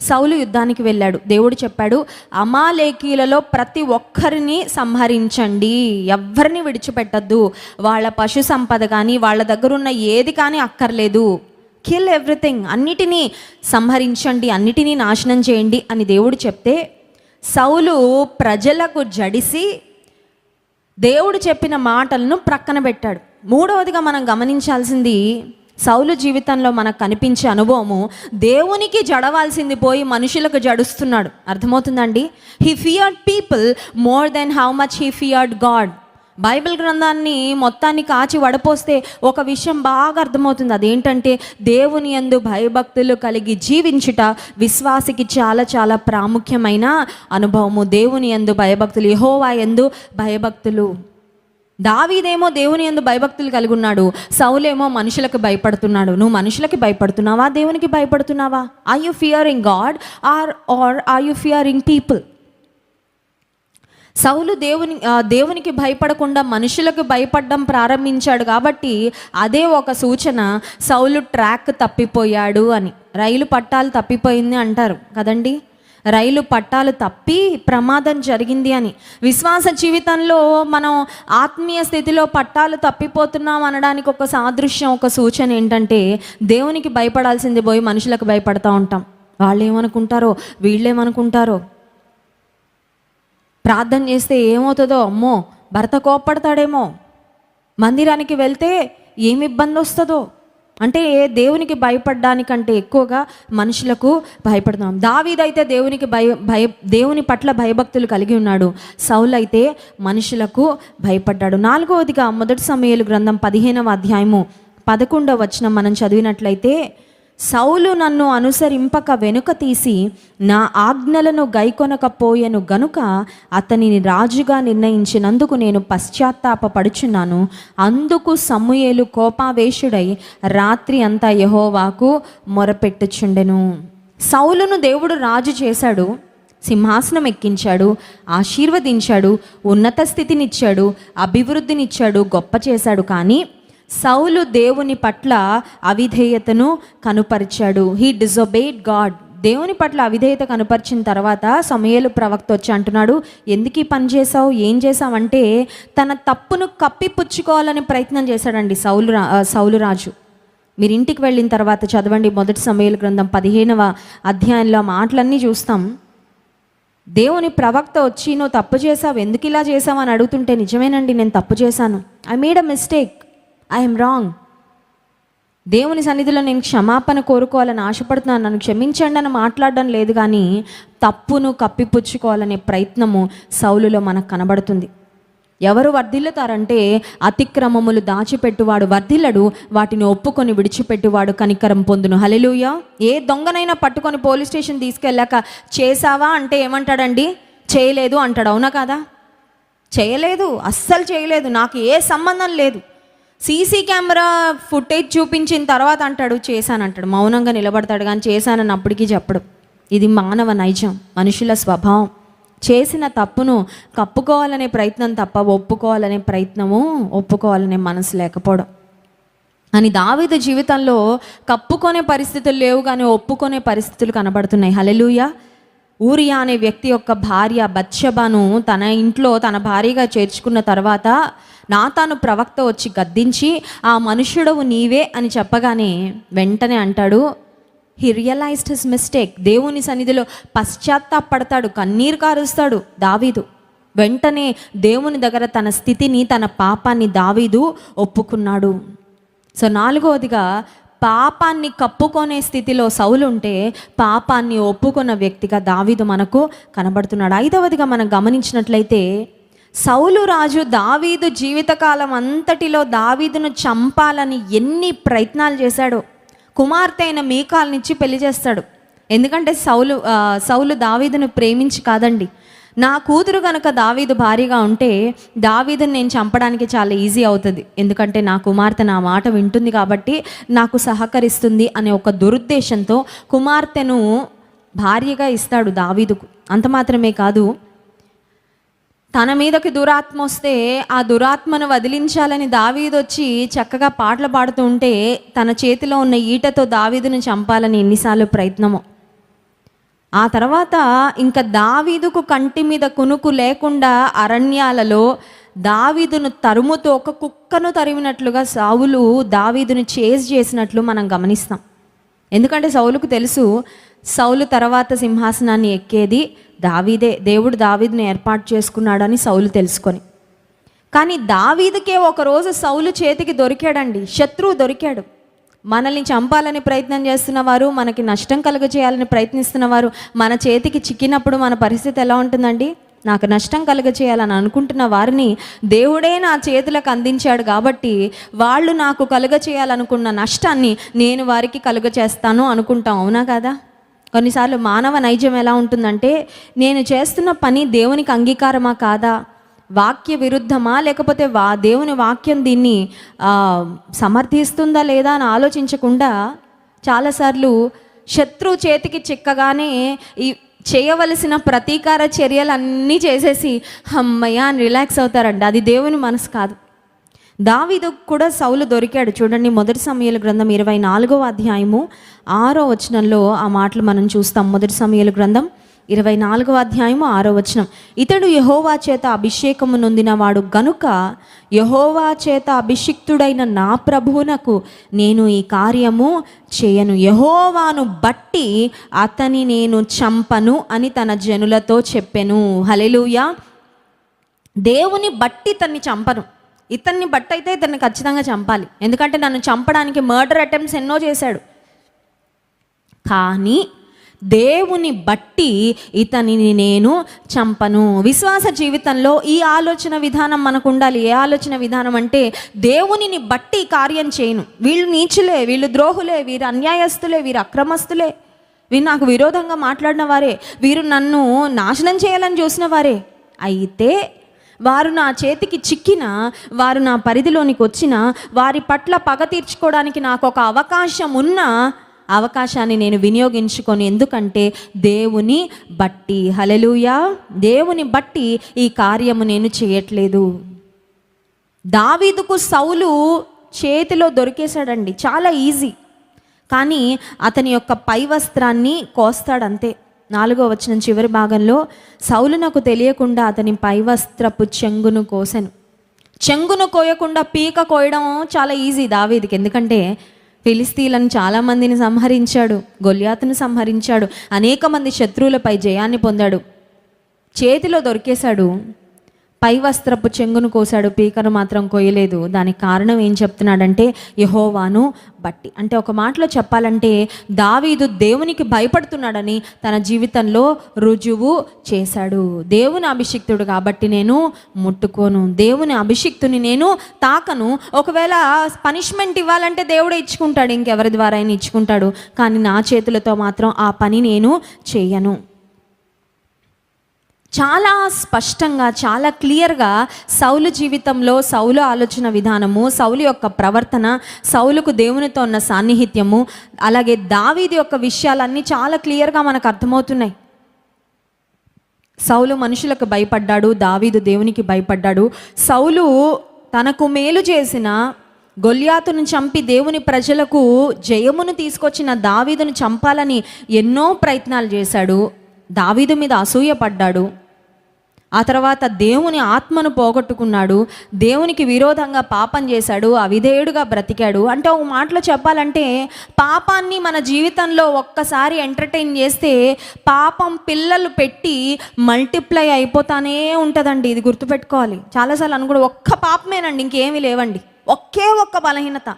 సౌలు యుద్ధానికి వెళ్ళాడు. దేవుడు చెప్పాడు, అమాలేకీయులలో ప్రతి ఒక్కరిని సంహరించండి, ఎవ్వరిని విడిచిపెట్టద్దు, వాళ్ళ పశు సంపద కానీ వాళ్ళ దగ్గర ఉన్న ఏది కానీ అక్కర్లేదు, కిల్ ఎవ్రీథింగ్, అన్నిటినీ సంహరించండి, అన్నిటినీ నాశనం చేయండి అని దేవుడు చెప్తే, సౌలు ప్రజలకు జడిసి దేవుడు చెప్పిన మాటలను ప్రక్కన పెట్టాడు. మూడవదిగా మనం గమనించాల్సింది, సౌలు జీవితంలో మనకు కనిపించే అనుభవము, దేవునికి జడవాల్సింది పోయి మనుషులకు జడుస్తున్నాడు. అర్థమవుతుందండి? He feared people more than how much he feared God. Bible గ్రంథాన్ని మొత్తాన్ని కాచి వడపోస్తే ఒక విషయం బాగా అర్థమవుతుంది. అదేంటంటే, దేవుని యందు భయభక్తులు కలిగి జీవించుట విశ్వాసికి చాలా చాలా ప్రాముఖ్యమైన అనుభవము. దేవుని యందు భయభక్తులు, యెహోవా యందు భయభక్తులు. దావీదేమో దేవుని యందు భయభక్తులు కలిగి ఉన్నాడు, సౌలేమో మనుషులకు భయపడుతున్నాడు. నువ్వు మనుషులకి భయపడుతున్నావా? దేవునికి భయపడుతున్నావా? Are you fearing God are are you fearing people? Saul దేవునికి భయపడకుండా మనుషులకు భయపడడం ప్రారంభించాడు కాబట్టి అదే ఒక సూచన, సౌలు ట్రాక్ తప్పిపోయాడు అని. రైలు పట్టాలు తప్పిపోయింది అంటారు కదండి. రైలు పట్టాలు తప్పి ప్రమాదం జరిగింది అని. విశ్వాస జీవితంలో మనం ఆత్మీయ స్థితిలో పట్టాలు తప్పిపోతున్నాం అనడానికి ఒక సాదృశ్యం, ఒక సూచన ఏంటంటే, దేవునికి భయపడాల్సింది పోయి మనుషులకు భయపడతా ఉంటాం. వాళ్ళు ఏమనుకుంటారో, వీళ్ళేమనుకుంటారో, ప్రార్థన చేస్తే ఏమవుతుందో, అమ్మో భర్త కోప్పడతాడేమో, మందిరానికి వెళ్తే ఏమి ఇబ్బంది వస్తుందో, అంటే దేవునికి భయపడడానికంటే ఎక్కువగా మనుషులకు భయపడుతున్నాం. దావీదైతే దేవుని పట్ల భయభక్తులు కలిగి ఉన్నాడు, సౌలు అయితే మనుషులకు భయపడ్డాడు. నాలుగవదిగా మొదటి సమూయేలు గ్రంథం 15వ అధ్యాయము 11వ వచనం మనం చదివినట్లయితే, సౌలు నన్ను అనుసరింపక వెనుక తీసి నా ఆజ్ఞలను గైకొనకపోయెను గనుక అతనిని రాజుగా నిర్ణయించినందుకు నేను పశ్చాత్తాపపడుచున్నాను. అందుకు సమూయేలు కోపావేశుడై రాత్రి అంతా యెహోవాకు మొరపెట్టుచుండెను. సౌలును దేవుడు రాజు చేశాడు, సింహాసనం ఎక్కించాడు, ఆశీర్వదించాడు, ఉన్నత స్థితినిచ్చాడు, అభివృద్ధినిచ్చాడు, గొప్ప చేశాడు. కానీ సౌలు దేవుని పట్ల అవిధేయతను కనుపరిచాడు. He డిజొబేడ్ God. దేవుని పట్ల అవిధేయత కనుపరిచిన తర్వాత సమూయేలు ప్రవక్త వచ్చి అంటున్నాడు, ఎందుకు ఈ పని చేసావు, ఏం చేసావు అంటే, తన తప్పును కప్పిపుచ్చుకోవాలని ప్రయత్నం చేశాడండి సౌలు రాజు. మీరు ఇంటికి వెళ్ళిన తర్వాత చదవండి, మొదటి సమూయేలు గ్రంథం 15వ అధ్యాయంలో మాటలన్నీ చూస్తాం. దేవుని ప్రవక్త వచ్చి, నువ్వు తప్పు చేసావు, ఎందుకు ఇలా చేసావు అని అడుగుతుంటే, నిజమేనండి నేను తప్పు చేశాను, I made a mistake, I'm wrong, దేవుని సన్నిధిలో నేను క్షమాపణ కోరుకోవాలని ఆశపడుతున్నాను, నన్ను క్షమించండి అని మాట్లాడడం లేదు. కానీ తప్పును కప్పిపుచ్చుకోవాలనే ప్రయత్నము సౌలులో మనకు కనబడుతుంది. ఎవరు వర్ధిల్లుతారంటే, అతిక్రమములు దాచిపెట్టువాడు వర్ధిల్లడు, వాటిని ఒప్పుకొని విడిచిపెట్టువాడు కనికరం పొందును. హల్లెలూయా. ఏ దొంగనైనా పట్టుకొని పోలీస్ స్టేషన్ తీసుకెళ్ళాక చేసావా అంటే ఏమంటాడండి? చేయలేదు అంటాడు. అవునా కదా? చేయలేదు, అస్సలు చేయలేదు, నాకు ఏ సంబంధం లేదు. సీసీ కెమెరా ఫుటేజ్ చూపించిన తర్వాత అంటాడు చేశానంటాడు, మౌనంగా నిలబడతాడు, కానీ చేశానని అప్పటికీ చెప్పడు. ఇది మానవ నైజం, మనుషుల స్వభావం. చేసిన తప్పును కప్పుకోవాలనే ప్రయత్నం తప్ప ఒప్పుకోవాలనే మనసు లేకపోవడం. అని దావీదు జీవితంలో కప్పుకొనే పరిస్థితులు లేవు, కానీ ఒప్పుకొనే పరిస్థితులు కనబడుతున్నాయి. హల్లెలూయా. ఊరియా అనే వ్యక్తి యొక్క భార్య బత్షెబను తన ఇంట్లో తన భార్యగా చేర్చుకున్న తర్వాత నాతాను ప్రవక్త వచ్చి గద్దించి ఆ మనుష్యుడవు నీవే అని చెప్పగానే వెంటనే అంటాడు, హీ రియలైజ్డ్ హిస్ మిస్టేక్. దేవుని సన్నిధిలో పశ్చాత్తాపడతాడు, కన్నీరు కారుస్తాడు దావీదు. వెంటనే దేవుని దగ్గర తన స్థితిని, తన పాపాన్ని దావీదు ఒప్పుకున్నాడు. సో 4వదిగా, పాపాన్ని కప్పుకొనే స్థితిలో సౌలు ఉంటే పాపాన్ని ఒప్పుకున్న వ్యక్తిగా దావీదు మనకు కనబడుతున్నాడు. 5వదిగా మనం గమనించినట్లయితే, సౌలు రాజు దావీదు జీవితకాలం అంతటిలో దావీదును చంపాలని ఎన్ని ప్రయత్నాలు చేశాడో. కుమార్తె అయిన మీకాల్నిచ్చి పెళ్లి చేస్తాడు. ఎందుకంటే సౌలు దావీదును ప్రేమించి కాదండి, నా కూతురు కనుక దావీదు భార్యగా ఉంటే దావీదుని నేను చంపడానికి చాలా ఈజీ అవుతుంది, ఎందుకంటే నా కుమార్తె నా మాట వింటుంది కాబట్టి నాకు సహకరిస్తుంది అనే ఒక దురుద్దేశంతో కుమార్తెను భార్యగా ఇస్తాడు దావీదుకు. అంత మాత్రమే కాదు, తన మీదకి దురాత్మ వస్తే ఆ దురాత్మను వదిలించాలని దావీదు వచ్చి చక్కగా పాటలు పాడుతూ ఉంటే తన చేతిలో ఉన్న ఈటతో దావీదును చంపాలని ఎన్నిసార్లు ప్రయత్నమో. ఆ తర్వాత ఇంకా దావీదుకు కంటి మీద కునుకు లేకుండా అరణ్యాలలో దావీదును తరుముతో ఒక కుక్కను తరిమినట్లుగా సౌలు దావీదును చేజ్ చేసినట్లు మనం గమనిస్తాం. ఎందుకంటే సౌలుకు తెలుసు, సౌలు తర్వాత సింహాసనాన్ని ఎక్కేది దావీదే, దేవుడు దావీదుని ఏర్పాటు చేసుకున్నాడని సౌలు తెలుసుకొని. కానీ దావీదుకే ఒకరోజు సౌలు చేతికి దొరికాడండి, శత్రువు దొరికాడు. మనల్ని చంపాలని ప్రయత్నం చేస్తున్న వారు, మనకి నష్టం కలుగజేయాలని ప్రయత్నిస్తున్న వారు మన చేతికి చిక్కినప్పుడు మన పరిస్థితి ఎలా ఉంటుందండి? నాకు నష్టం కలుగజేయాలని అనుకుంటున్న వారిని దేవుడే నా చేతులకు అందించాడు కాబట్టి వాళ్ళు నాకు కలుగజేయాలనుకున్న నష్టాన్ని నేను వారికి కలుగజేస్తాను అనుకుంటాం. అవునా కదా? కొన్నిసార్లు మానవ నైజం ఎలా ఉంటుందంటే, నేను చేస్తున్న పని దేవునికి అంగీకారమా కాదా, వాక్య విరుద్ధమా, లేకపోతే దేవుని వాక్యం దీన్ని సమర్థిస్తుందా లేదా అని ఆలోచించకుండా చాలాసార్లు శత్రువు చేతికి చిక్కగానే ఈ చేయవలసిన ప్రతీకార చర్యలన్నీ చేసేసి అమ్మయ్య అని రిలాక్స్ అవుతారండి. అది దేవుని మనసు కాదు. దావీదు కూడా సౌలు దొరికాడు. చూడండి, 1 సమూయేలు గ్రంథం 24వ అధ్యాయము 6వ వచనంలో ఆ మాటలు మనం చూస్తాం. 1 సమూయేలు గ్రంథం 24వ అధ్యాయము 6వ వచనం, ఇతడు యెహోవా చేత అభిషేకము నొందినవాడు గనుక యెహోవా చేత అభిషిక్తుడైన నా ప్రభువునకు నేను ఈ కార్యము చేయను, యెహోవాను బట్టి అతని నేను చంపను అని తన జనులతో చెప్పెను. హల్లెలూయా. దేవుని బట్టి ఇతన్ని చంపను, ఇతన్ని బట్టి అయితే ఇతన్ని ఖచ్చితంగా చంపాలి, ఎందుకంటే నన్ను చంపడానికి మర్డర్ అటెంప్ట్స్ ఎన్నో చేశాడు. కానీ దేవుని బట్టి ఇతనిని నేను చంపను. విశ్వాస జీవితంలో ఈ ఆలోచన విధానం మనకు ఉండాలి. ఏ ఆలోచన విధానం అంటే, దేవునిని బట్టి కార్యం చేయను. వీళ్ళు నీచులే, వీళ్ళు ద్రోహులే, వీరు అన్యాయస్తులే, వీరు అక్రమస్తులే, వీరు నాకు విరోధంగా మాట్లాడిన వారే, వీరు నన్ను నాశనం చేయాలని చూసిన వారే. అయితే వారు నా చేతికి చిక్కిన, వారు నా పరిధిలోనికి వచ్చిన, వారి పట్ల పగ తీర్చుకోవడానికి నాకు ఒక అవకాశం ఉన్న అవకాశాన్ని నేను వినియోగించుకొని, ఎందుకంటే దేవుని బట్టి. హల్లెలూయా. దేవుని బట్టి ఈ కార్యము నేను చేయట్లేదు. దావీదుకు సౌలు చేతిలో దొరికేశాడండి, చాలా ఈజీ. కానీ అతని యొక్క పై వస్త్రాన్ని కోస్తాడంతే. 4వ వచనం చివరి భాగంలో, సౌలు నాకు తెలియకుండా అతని పై వస్త్రపు చెంగును కోసెను. చెంగును కోయకుండా పీక కోయడం చాలా ఈజీ దావీదుకి, ఎందుకంటే ఫిలిస్తీన్లను చాలామందిని సంహరించాడు, గొల్యాతును సంహరించాడు, అనేక మంది శత్రువులపై జయాన్ని పొందాడు. చేతిలో దొరికేశాడు, పై వస్త్రపు చెంగును కోసాడు, పీకను మాత్రం కోయలేదు. దానికి కారణం ఏం చెప్తున్నాడంటే, యెహోవాను బట్టి. అంటే ఒక మాటలో చెప్పాలంటే, దావీదు దేవునికి భయపడుతున్నాడని తన జీవితంలో రుజువు చేశాడు. దేవుని అభిషిక్తుడు కాబట్టి నేను ముట్టుకోను, దేవుని అభిషిక్తుని నేను తాకను. ఒకవేళ పనిష్మెంట్ ఇవ్వాలంటే దేవుడే ఇచ్చుకుంటాడు, ఇంకెవరి ద్వారా అయినా ఇచ్చుకుంటాడు, కానీ నా చేతులతో మాత్రం ఆ పని నేను చేయను. చాలా స్పష్టంగా, చాలా క్లియర్గా సౌలు జీవితంలో సౌలు ఆలోచన విధానము, సౌలు యొక్క ప్రవర్తన, సౌలుకు దేవునితో ఉన్న సాన్నిహిత్యము, అలాగే దావీదు యొక్క విషయాలన్నీ చాలా క్లియర్గా మనకు అర్థమవుతున్నాయి. సౌలు మనుషులకు భయపడ్డాడు, దావీదు దేవునికి భయపడ్డాడు. సౌలు తనకు మేలు చేసిన గొల్యాతును చంపి దేవుని ప్రజలకు జయమును తీసుకొచ్చిన దావీదును చంపాలని ఎన్నో ప్రయత్నాలు చేశాడు. దావీదు మీద అసూయపడ్డాడు. ఆ తర్వాత దేవుని ఆత్మను పోగొట్టుకున్నాడు, దేవునికి విరోధంగా పాపం చేశాడు, అవిధేయుడుగా బ్రతికాడు. అంటే ఒక మాటలో చెప్పాలంటే పాపాన్ని మన జీవితంలో ఒక్కసారి ఎంటర్టైన్ చేస్తే పాపం పిల్లలు పెట్టి మల్టిప్లై అయిపోతానే ఉంటుందండి. ఇది గుర్తుపెట్టుకోవాలి. చాలాసార్లు అనుకోండి, ఒక్క పాపమేనండి, ఇంకేమీ లేవండి, ఒకే ఒక్క బలహీనత.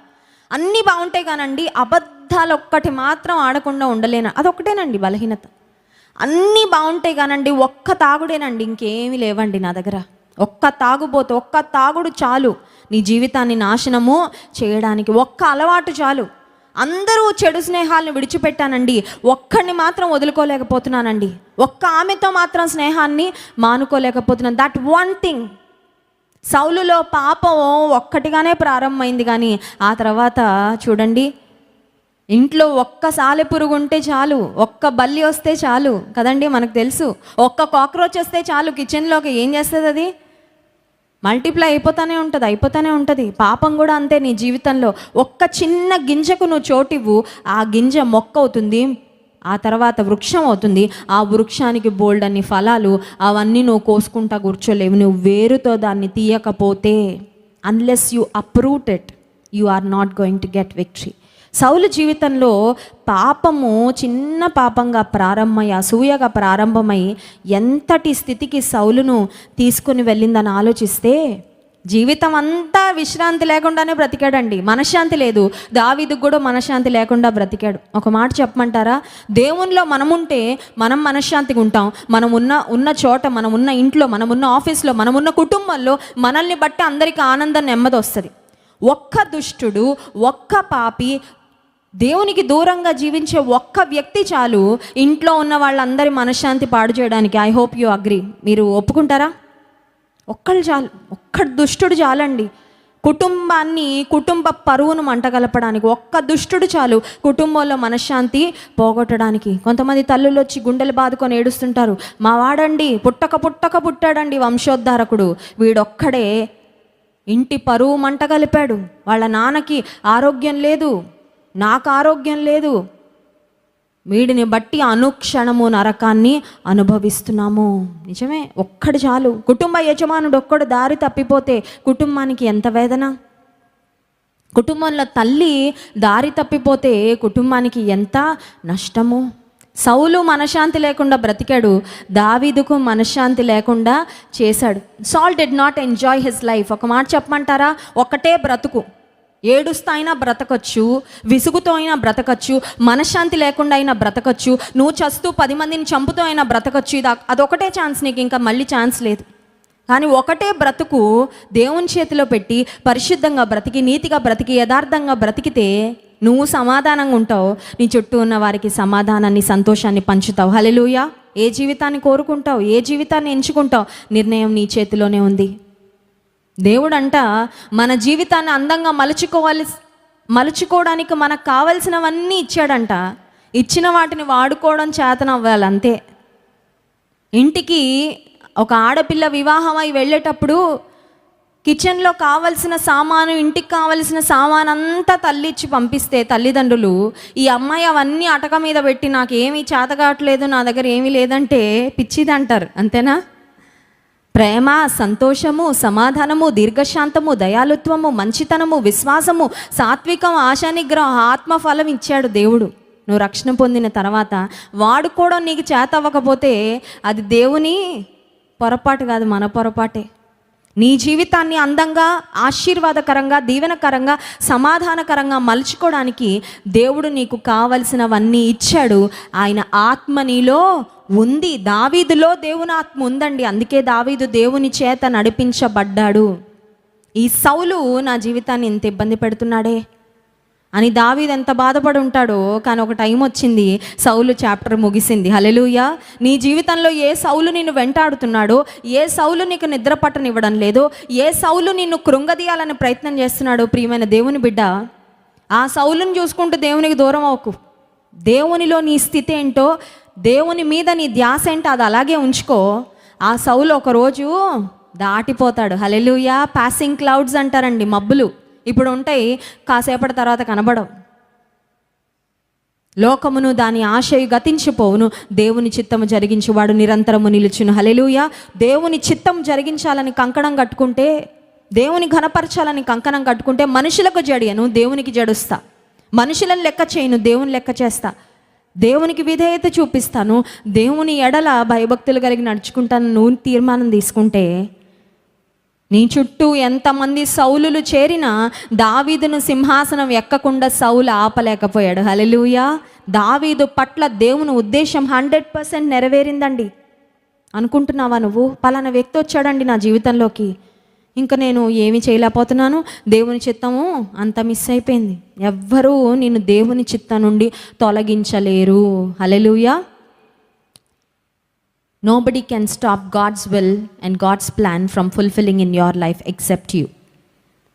అన్నీ బాగుంటాయి కానండి, అబద్ధాలు ఒక్కటి మాత్రం ఆడకుండా ఉండలేను, అదొక్కటేనండి బలహీనత. అన్నీ బాగుంటాయి కానండి, ఒక్క తాగుడేనండి, ఇంకేమీ లేవండి నా దగ్గర. ఒక్క తాగుబోతు, ఒక్క తాగుడు చాలు నీ జీవితాన్ని నాశనము చేయడానికి. ఒక్క అలవాటు చాలు. అందరూ చెడు స్నేహాలను విడిచిపెట్టానండి, ఒక్కడిని మాత్రం వదులుకోలేకపోతున్నానండి, ఒక్క ఆమెతో మాత్రం స్నేహాన్ని మానుకోలేకపోతున్నాను. That one thing. సౌలులో పాపం ఒక్కటిగానే ప్రారంభమైంది, కానీ ఆ తర్వాత చూడండి, ఇంట్లో ఒక్క సాలెపురుగు ఉంటే చాలు, ఒక్క బల్లి వస్తే చాలు కదండి, మనకు తెలుసు. ఒక్క కాక్రోచ్ వస్తే చాలు కిచెన్లోకి, ఏం చేస్తుంది అది? మల్టిప్లై అయిపోతూనే ఉంటుంది. పాపం కూడా అంతే. నీ జీవితంలో ఒక్క చిన్న గింజకు నువ్వు చోటివ్వు, ఆ గింజ మొక్క అవుతుంది, ఆ తర్వాత వృక్షం అవుతుంది. ఆ వృక్షానికి బోల్డ్ అన్ని ఫలాలు, అవన్నీ నువ్వు కోసుకుంటా కూర్చోలేవు. నువ్వు వేరుతో దాన్ని తీయకపోతే, unless you uproot it, you are not going to get victory. Saul జీవితంలో పాపము చిన్న పాపంగా ప్రారంభమై, అసూయగా ప్రారంభమై ఎంతటి స్థితికి సౌలును తీసుకుని వెళ్ళిందని ఆలోచిస్తే, జీవితం అంతా విశ్రాంతి లేకుండానే బ్రతికాడండి. మనశ్శాంతి లేదు. దావీదుకు కూడా మనశ్శాంతి లేకుండా బ్రతికాడు. ఒక మాట చెప్పమంటారా? దేవునిలో మనముంటే మనం మనశ్శాంతిగా ఉంటాం. మనం ఉన్న చోట, మనం ఉన్న ఇంట్లో, మనం ఉన్న ఆఫీస్లో, మనం ఉన్న కుటుంబంలో మనల్ని బట్టి అందరికీ ఆనందం, నెమ్మది వస్తుంది. ఒక్క దుష్టుడు, ఒక్క పాపి, దేవునికి దూరంగా జీవించే ఒక్క వ్యక్తి చాలు ఇంట్లో ఉన్న వాళ్ళందరి మనశ్శాంతి పాడు చేయడానికి. I hope you agree. మీరు ఒప్పుకుంటారా? ఒక్కళ్ళు చాలు, ఒక్క దుష్టుడు చాలండి కుటుంబాన్ని, కుటుంబ పరువును మంటగలపడానికి. ఒక్క దుష్టుడు చాలు కుటుంబంలో మనశ్శాంతి పోగొట్టడానికి. కొంతమంది తల్లులు వచ్చి గుండెలు బాదుకొని ఏడుస్తుంటారు, మా వాడండి పుట్టాడండి వంశోద్ధారకుడు, వీడొక్కడే ఇంటి పరువు మంటగలిపాడు, వాళ్ళ నాన్నకి ఆరోగ్యం లేదు, నాకు ఆరోగ్యం లేదు, వీడిని బట్టి అనుక్షణము నరకాన్ని అనుభవిస్తున్నాము. నిజమే, ఒక్కడు చాలు. కుటుంబ యజమానుడు ఒక్కడు దారి తప్పిపోతే కుటుంబానికి ఎంత వేదన. కుటుంబంలో తల్లి దారి తప్పిపోతే కుటుంబానికి ఎంత నష్టము. సౌలు మనశ్శాంతి లేకుండా బ్రతికాడు, దావీదుకు మనశ్శాంతి లేకుండా చేశాడు. సాల్ did not enjoy his life. ఒక మాట చెప్పమంటారా? ఒకటే బ్రతుకు. ఏడుస్తా అయినా బ్రతకచ్చు, విసుగుతో అయినా బ్రతకచ్చు, మనశ్శాంతి లేకుండా అయినా బ్రతకచ్చు, నువ్వు చస్తూ 10 మందిని చంపుతూ అయినా బ్రతకచ్చు. అదొకటే ఛాన్స్ నీకు, ఇంకా మళ్ళీ ఛాన్స్ లేదు. కానీ ఒకటే బ్రతుకు దేవుని చేతిలో పెట్టి పరిశుద్ధంగా బ్రతికి, నీతిగా బ్రతికి, యథార్థంగా బ్రతికితే నువ్వు సమాధానంగా ఉంటావు, నీ చుట్టూ ఉన్న వారికి సమాధానాన్ని, సంతోషాన్ని పంచుతావు. హల్లెలూయా. ఏ జీవితాన్ని కోరుకుంటావు, ఏ జీవితాన్ని ఎంచుకుంటావు, నిర్ణయం నీ చేతిలోనే ఉంది. దేవుడంట మన జీవితాన్ని అందంగా మలుచుకోవడానికి మనకు కావలసినవన్నీ ఇచ్చాడంట. ఇచ్చిన వాటిని వాడుకోవడం చేతనవ్వాలి అంతే. ఇంటికి ఒక ఆడపిల్ల వివాహమై వెళ్ళేటప్పుడు కిచెన్లో కావలసిన సామాను, ఇంటికి కావలసిన సామాను అంతా తల్లి ఇచ్చి పంపిస్తే తల్లిదండ్రులు, ఈ అమ్మాయి అవన్నీ అటక మీద పెట్టి నాకేమీ చేత కావట్లేదు, నా దగ్గర ఏమీ లేదంటే పిచ్చిది అంటారు. అంతేనా? ప్రేమ, సంతోషము, సమాధానము, దీర్ఘశాంతము, దయాలుత్వము, మంచితనము, విశ్వాసము, సాత్వికం, ఆశానిగ్రహం, ఆత్మఫలం ఇచ్చాడు దేవుడు. నువ్వు రక్షణ పొందిన తర్వాత వాడుకోవడం నీకు చేత అవ్వకపోతే అది దేవుని పొరపాటు కాదు, మన పొరపాటే. నీ జీవితాన్ని అందంగా, ఆశీర్వాదకరంగా, దీవెనకరంగా, సమాధానకరంగా మలుచుకోవడానికి దేవుడు నీకు కావలసినవన్నీ ఇచ్చాడు. ఆయన ఆత్మ నీలో ఉంది. దావీదులో దేవుని ఆత్మ ఉందండి. అందుకే దావీదు దేవుని చేత నడిపించబడ్డాడు. ఈ సౌలు నా జీవితాన్ని ఇంత ఇబ్బంది పెడుతున్నాడే, అని దావీదు ఎంత బాధపడి ఉంటాడో. కానీ ఒక టైం వచ్చింది, సౌలు చాప్టర్ ముగిసింది. హల్లెలూయా. నీ జీవితంలో ఏ సౌలు నిన్ను వెంటాడుతున్నాడో, ఏ సౌలు నీకు నిద్ర పట్టనివ్వడం లేదో, ఏ సౌలు నిన్ను కృంగదీయాలని ప్రయత్నం చేస్తున్నాడో, ప్రియమైన దేవుని బిడ్డ, ఆ సౌలుని చూసుకుంటూ దేవునికి దూరం అవ్వకు. దేవునిలో నీ స్థితి ఏంటో, దేవుని మీద నీ ధ్యాస ఏంటో అది అలాగే ఉంచుకో. ఆ సౌలు ఒకరోజు దాటిపోతాడు. హల్లెలూయా. పాసింగ్ క్లౌడ్స్ అంటారండి, మబ్బులు ఇప్పుడు ఉంటాయి, కాసేపటి తర్వాత కనబడవు. లోకమును దాని ఆశయు గతించిపోవును, దేవుని చిత్తము జరిగించువాడు నిరంతరము నిలుచును. హల్లెలూయా. దేవుని చిత్తం జరిగించాలని కంకణం కట్టుకుంటే, దేవుని ఘనపరచాలని కంకణం కట్టుకుంటే, మనుషులకు జడియను, దేవునికి జడుస్తా. మనుషులను లెక్క చేయను, దేవుని లెక్క చేస్తా. దేవునికి విధేయత చూపిస్తాను, దేవుని ఎడల భయభక్తులు కలిగి నడుచుకుంటాను. నువ్వు తీర్మానం తీసుకుంటే, నీ చుట్టూ ఎంతమంది సౌలులు చేరినా దావీదును సింహాసనం ఎక్కకుండా సౌలు ఆపలేకపోయాడు. హల్లెలూయా. దావీదు పట్ల దేవుని ఉద్దేశం 100% నెరవేరిందండి. అనుకుంటున్నావా నువ్వు, పలానా వ్యక్తి వచ్చాడండి నా జీవితంలోకి, ఇంకా నేను ఏమి చేయలేకపోతున్నాను, దేవుని చిత్తము అంత మిస్ అయిపోయింది. ఎవ్వరూ నిన్ను దేవుని చిత్తం నుండి తొలగించలేరు. హల్లెలూయా. Nobody can stop God's will and God's plan from fulfilling in your life except you.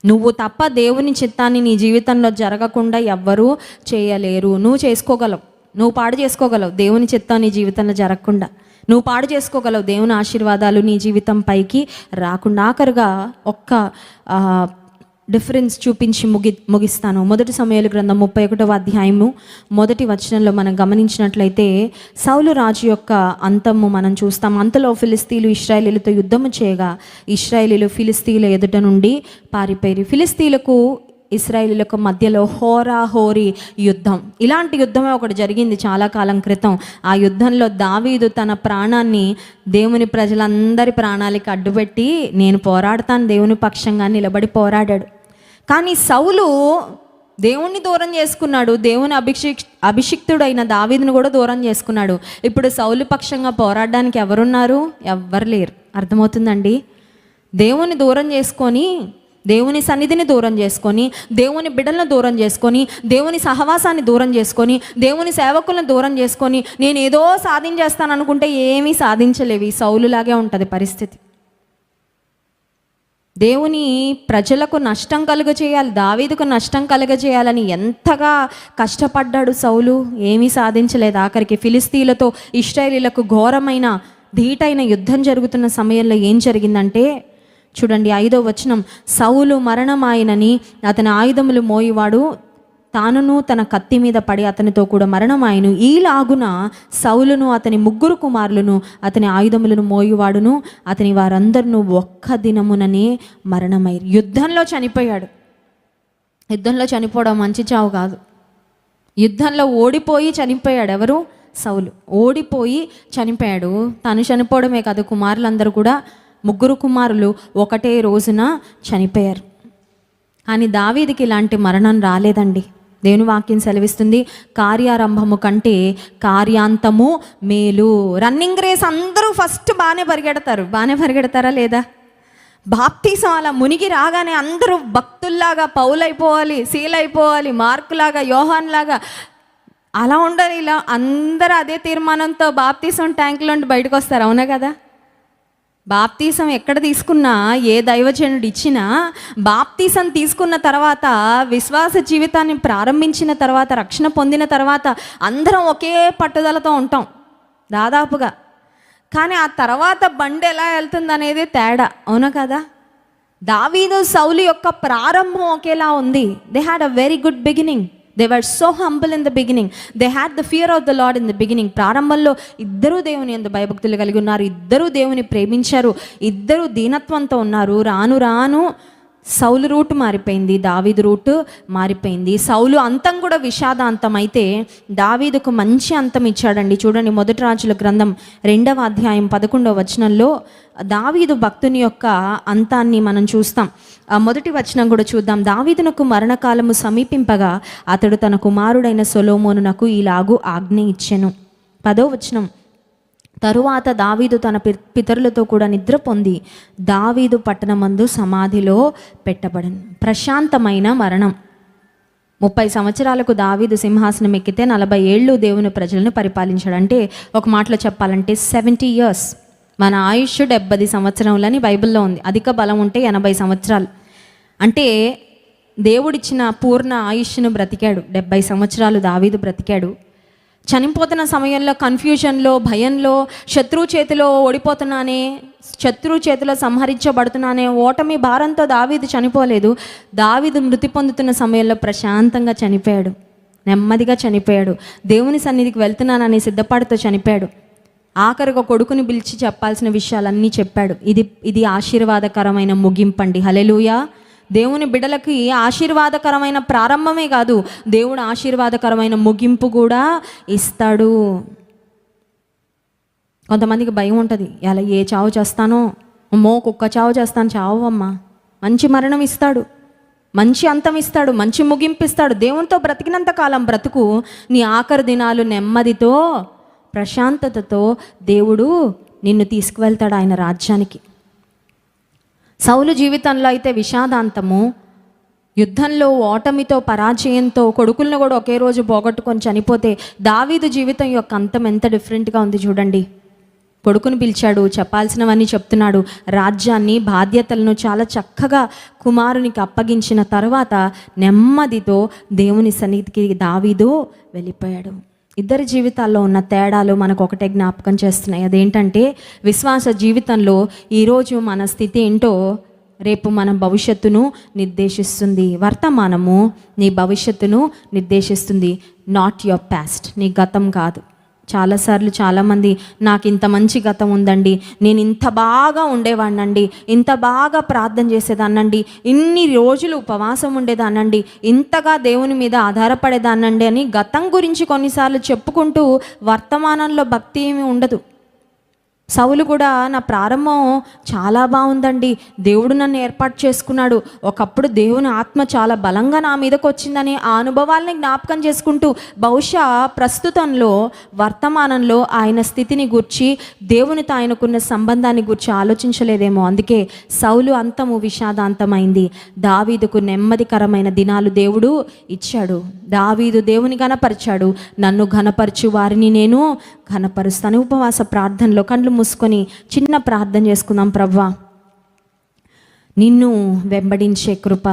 నువ్వు తప్ప దేవుని చిత్తాన్ని నీ జీవితంలో జరగకుండా ఎవ్వరూ చేయలేరు. నువ్వు చేసుకోగలవు, నువ్వు పాడు చేసుకోగలవు దేవుని చిత్తం నీ జీవితంలో జరగకుండా. నువ్వు పాడు చేసుకోగలవు దేవుని ఆశీర్వాదాలు నీ జీవితం పైకి రాకుండా. ఆఖరుగా ఒక్క డిఫరెన్స్ చూపించి ముగిస్తాను. 1 సమూయేలు గ్రంథం 31వ అధ్యాయము 1వ వచనంలో మనం గమనించినట్లయితే, సౌలు రాజు యొక్క అంతము మనం చూస్తాం. అంతలో ఫిలిస్తీయులు ఇశ్రాయేలీలతో యుద్ధము చేయగా ఇశ్రాయేలీలు ఫిలిస్తీయుల ఎదుట నుండి పారిపోయి, ఫిలిస్తీయులకు ఇశ్రాయేలీలకు మధ్యలో హోరాహోరీ యుద్ధం. ఇలాంటి యుద్ధమే ఒకటి జరిగింది చాలా కాలం క్రితం. ఆ యుద్ధంలో దావీదు తన ప్రాణాన్ని దేవుని ప్రజలందరి ప్రాణాలకి అడ్డుపెట్టి, నేను పోరాడతాను దేవుని పక్షంగా నిలబడి పోరాడాడు. కానీ సౌలు దేవుణ్ణి దూరం చేసుకున్నాడు, దేవుని అభిషిక్తుడైన దావీదును కూడా దూరం చేసుకున్నాడు. ఇప్పుడు సౌలు పక్షంగా పోరాడడానికి ఎవరున్నారు? ఎవ్వరు లేరు. అర్థమవుతుందండి? దేవుని దూరం చేసుకొని, దేవుని సన్నిధిని దూరం చేసుకొని, దేవుని బిడ్డలను దూరం చేసుకొని, దేవుని సహవాసాన్ని దూరం చేసుకొని, దేవుని సేవకులను దూరం చేసుకొని, నేను ఏదో సాధించేస్తాను అనుకుంటే ఏమీ సాధించలేవి. సౌలులాగే ఉంటుంది పరిస్థితి. దేవుని ప్రజలకు నష్టం కలుగజేయాలి, దావీదుకు నష్టం కలుగజేయాలని ఎంతగా కష్టపడ్డాడు సౌలు, ఏమీ సాధించలేదు. ఆఖరికి ఫిలిస్తీయులతో ఇశ్రాయేలీలకు ఘోరమైన ధీటైన యుద్ధం జరుగుతున్న సమయంలో ఏం జరిగిందంటే, చూడండి 5వ వచనం, సౌలు మరణమాయనని అతని ఆయుధములు మోయివాడు తానును తన కత్తి మీద పడి అతనితో కూడా మరణమాయను. ఈలాగున సౌలును అతని 3 కుమారులను అతని ఆయుధములను మోయువాడును అతని వారందరూ ఒక్క దినముననే మరణమయ్యారు. యుద్ధంలో చనిపోయాడు. యుద్ధంలో చనిపోవడం మంచి చావు కాదు. యుద్ధంలో ఓడిపోయి చనిపోయాడు. ఎవరు? సౌలు. ఓడిపోయి చనిపోయాడు. తను చనిపోవడమే కాదు, కుమారులందరూ కూడా 3 కుమారులు ఒకటే రోజున చనిపోయారు. కానీ దావీదుకి ఇలాంటి మరణం రాలేదండి. దేవుని వాక్యం సెలవిస్తుంది, కార్యారంభము కంటే కార్యాంతము మేలు. రన్నింగ్ రేస్ అందరూ ఫస్ట్ బాగానే పరిగెడతారా లేదా? బాప్తీసం అలా మునిగి రాగానే అందరూ భక్తుల్లాగా పౌలైపోవాలి, సీలైపోవాలి, మార్కులాగా, యోహాన్లాగా అలా ఉండాలి. ఇలా అందరూ అదే తీర్మానంతో బాప్తీసం ట్యాంకులో నుండి బయటకు వస్తారు. అవునా కదా? బాప్తీసం ఎక్కడ తీసుకున్నా, ఏ దైవజనుడు ఇచ్చినా, బాప్తీసం తీసుకున్న తర్వాత, విశ్వాస జీవితాన్ని ప్రారంభించిన తర్వాత, రక్షణ పొందిన తర్వాత అందరం ఒకే పట్టుదలతో ఉంటాం దాదాపుగా. కానీ ఆ తర్వాత బండి ఎలా వెళ్తుంది అనేది తేడా. అవునా కదా? దావీదు సౌలు యొక్క ప్రారంభం ఒకేలా ఉంది. They had a very good beginning. They were so humble in the beginning. They had the fear of the Lord in the beginning. ప్రారంభంలో ఇద్దరూ దేవుని యందు భయభక్తులు కలిగి ఉన్నారు. ఇద్దరూ దేవుని ప్రేమించారు. ఇద్దరూ దీనత్వంతో ఉన్నారు. రాను రాను సౌలు రూట్ మారిపోయింది, దావీదు రూట్ మారిపోయింది. సౌలు అంతం కూడా విషాదాంతం అయితే దావీదుకు మంచి అంతం ఇచ్చాడండి. చూడండి 1 రాజుల గ్రంథం 2వ అధ్యాయం 11వ వచనంలో దావీదు భక్తుని యొక్క అంతాన్ని మనం చూస్తాం. 1వ వచనం కూడా చూద్దాం. దావీదునకు మరణకాలము సమీపింపగా అతడు తన కుమారుడైన సొలొమోనునకు ఇలాగు ఆజ్ఞ ఇచ్చెను. 10వ వచనం, తరువాత దావీదు తన పితరులతో కూడా నిద్ర పొంది దావీదు పట్టణమందు సమాధిలో పెట్టబడను. ప్రశాంతమైన మరణం. 30 సంవత్సరాలకు దావీదు సింహాసనం ఎక్కితే 40 ఏళ్ళు దేవుని ప్రజలను పరిపాలించాడు. అంటే ఒక మాటలో చెప్పాలంటే 70 years. మన ఆయుష్ 70 సంవత్సరములని బైబిల్లో ఉంది. అధిక బలం ఉంటే 80 సంవత్సరాలు. అంటే దేవుడిచ్చిన పూర్ణ ఆయుష్ను బ్రతికాడు. 70 సంవత్సరాలు దావీదు బ్రతికాడు. చనిపోతున్న సమయంలో కన్ఫ్యూజన్లో, భయంలో, శత్రువు చేతిలో ఓడిపోతున్నానే, శత్రువు చేతిలో సంహరించబడుతున్నానే, ఓటమి భారంతో దావీదు చనిపోలేదు. దావీదు మృతి పొందుతున్న సమయంలో ప్రశాంతంగా చనిపోయాడు, నెమ్మదిగా చనిపోయాడు. దేవుని సన్నిధికి వెళ్తున్నానని సిద్ధపాటుతో చనిపోయాడు. ఆఖరిగా కొడుకుని పిలిచి చెప్పాల్సిన విషయాలన్నీ చెప్పాడు. ఇది ఆశీర్వాదకరమైన ముగింపండి. హల్లెలూయా. దేవుని బిడ్డలకి ఆశీర్వాదకరమైన ప్రారంభమే కాదు, దేవుడు ఆశీర్వాదకరమైన ముగింపు కూడా ఇస్తాడు. కొంతమందికి భయం ఉంటుంది, ఎలా ఏ చావు చేస్తానో, అమ్మో కుక్క చావు చేస్తాను, చావు అమ్మా. మంచి మరణం ఇస్తాడు, మంచి అంతం ఇస్తాడు, మంచి ముగింపు ఇస్తాడు. దేవునితో బ్రతికినంత కాలం బ్రతుకు. నీ ఆఖరి దినాలు నెమ్మదితో, ప్రశాంతతతో దేవుడు నిన్ను తీసుకువెళ్తాడు ఆయన రాజ్యానికి. సౌలు జీవితంలో అయితే విషాదాంతము, యుద్ధంలో ఓటమితో, పరాజయంతో, కొడుకులను కూడా ఒకే రోజు పోగొట్టుకొని చనిపోతే, దావీదు జీవితం యొక్క అంతం ఎంత డిఫరెంట్గా ఉంది చూడండి. కొడుకుని పిలిచాడు, చెప్పాల్సినవన్నీ చెప్తున్నాడు, రాజ్యాన్ని, బాధ్యతలను చాలా చక్కగా కుమారునికి అప్పగించిన తర్వాత నెమ్మదితో దేవుని సన్నిధికి దావీదు వెళ్ళిపోయాడు. ఇద్దరి జీవితాల్లో ఉన్న తేడాలు మనకు ఒకటే జ్ఞాపకం చేస్తున్నాయి. అదేంటంటే విశ్వాస జీవితంలో ఈరోజు మన స్థితి ఏంటో రేపు మన భవిష్యత్తును నిర్దేశిస్తుంది. వర్తమానము నీ భవిష్యత్తును నిర్దేశిస్తుంది, నాట్ యువర్ పాస్ట్, నీ గతం కాదు. చాలాసార్లు చాలామంది నాకు ఇంత మంచి గతం ఉందండి, నేను ఇంత బాగా ఉండేవాడినండి, ఇంత బాగా ప్రార్థన చేసేదాన్నండి, ఇన్ని రోజులు ఉపవాసం ఉండేదాన్నండి, ఇంతగా దేవుని మీద ఆధారపడేదాన్నండి అని గతం గురించి కొన్నిసార్లు చెప్పుకుంటూ వర్తమానంలో భక్తి ఏమీ ఉండదు. సౌలు కూడా నా ప్రారంభం చాలా బాగుందండి, దేవుడు నన్ను ఏర్పాటు చేసుకున్నాడు, ఒకప్పుడు దేవుని ఆత్మ చాలా బలంగా నా మీదకి వచ్చిందని ఆ అనుభవాల్ని జ్ఞాపకం చేసుకుంటూ బహుశా ప్రస్తుతంలో వర్తమానంలో ఆయన స్థితిని గూర్చి, దేవునితో ఆయనకున్న సంబంధాన్ని గూర్చి ఆలోచించలేదేమో. అందుకే సౌలు అంతము విషాదాంతమైంది. దావీదుకు నెమ్మదికరమైన దినాలు దేవుడు ఇచ్చాడు. దావీదు దేవుని ఘనపరిచాడు. నన్ను ఘనపరచు వారిని నేను ఘనపరుస్తాను. ఉపవాస ప్రార్థనలో కళ్ళు మూసుకొని చిన్న ప్రార్థన చేసుకుందాం. ప్రభువా, నిన్ను వెంబడించే కృప,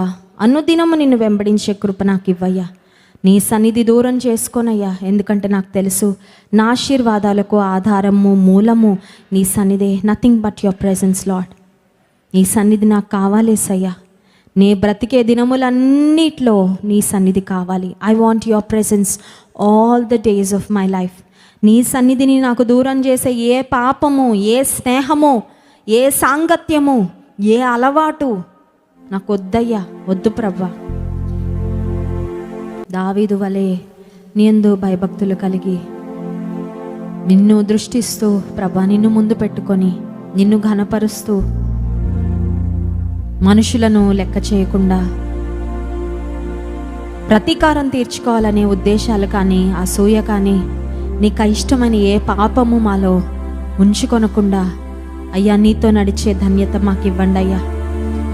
అనుదినము నిన్ను వెంబడించే కృప నాకు ఇవ్వయ్యా. నీ సన్నిధి దూరం చేసుకోనయ్యా, ఎందుకంటే నాకు తెలుసు నా ఆశీర్వాదాలకు ఆధారము, మూలము నీ సన్నిధే. Nothing but your presence Lord. నీ సన్నిధి నాకు కావాలేసయ్యా. నే బ్రతికే దినములన్నిట్లో నీ సన్నిధి కావాలి. I want your presence all the days of my life. నీ సన్నిధిని నాకు దూరం చేసే ఏ పాపము, ఏ స్నేహము, ఏ సాంగత్యము, ఏ అలవాటు నాకు వద్దయ్యా, వద్దు ప్రభువా. దావీదు వలె నీందు భయభక్తులు కలిగి నిన్ను దృష్టిస్తూ ప్రభువా, నిన్ను ముందు పెట్టుకొని నిన్ను ఘనపరుస్తూ, మనుషులను లెక్క చేయకుండా, ప్రతీకారం తీర్చుకోవాలనే ఉద్దేశాలు కానీ, అసూయ కానీ, నీకు ఇష్టమైన ఏ పాపము మాలో ఉంచుకొనకుండా అయ్యా నీతో నడిచే ధన్యత మాకు ఇవ్వండి అయ్యా.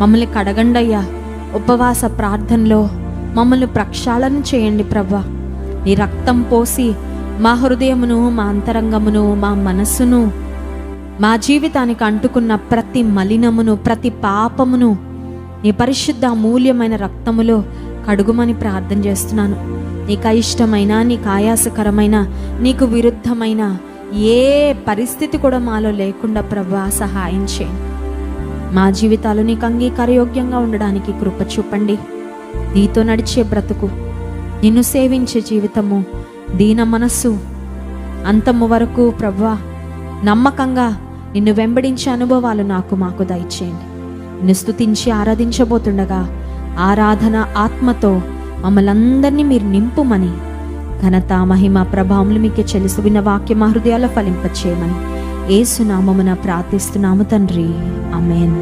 మమ్మల్ని కడగండి అయ్యా. ఉపవాస ప్రార్థనలో మమ్మల్ని ప్రక్షాళన చేయండి ప్రభువా. నీ రక్తం పోసి మా హృదయమును, మా అంతరంగమును, మా మనస్సును, మా జీవితానికి అంటుకున్న ప్రతి మలినమును, ప్రతి పాపమును నీ పరిశుద్ధ అమూల్యమైన రక్తములో కడుగుమని ప్రార్థన చేస్తున్నాను. నీకు ఇష్టమైన, నీకు ఆయాసకరమైన, నీకు విరుద్ధమైన ఏ పరిస్థితి కూడా మాలో లేకుండా ప్రభువా సహాయం చేయండి. మా జీవితాలు నీకు అంగీకారయోగ్యంగా ఉండడానికి కృప చూపండి. నీతో నడిచే బ్రతుకు, నిన్ను సేవించే జీవితము, దీన మనస్సు, అంతము వరకు ప్రభువా నమ్మకంగా నిన్ను వెంబడించే అనుభవాలు మాకు దయచేయండి. నిన్ను స్తుతించి ఆరాధించబోతుండగా ఆరాధన ఆత్మతో మమ్మల్ని అందరినీ మీరు నింపుమని, ఘనత, మహిమ, ప్రభావములు మీకే చెల్లిస్తున్న వాక్య మా హృదయాల్లో ఫలింపచేయమని యేసు నామమున ప్రార్థిస్తున్నాము తండ్రి. ఆమేన్.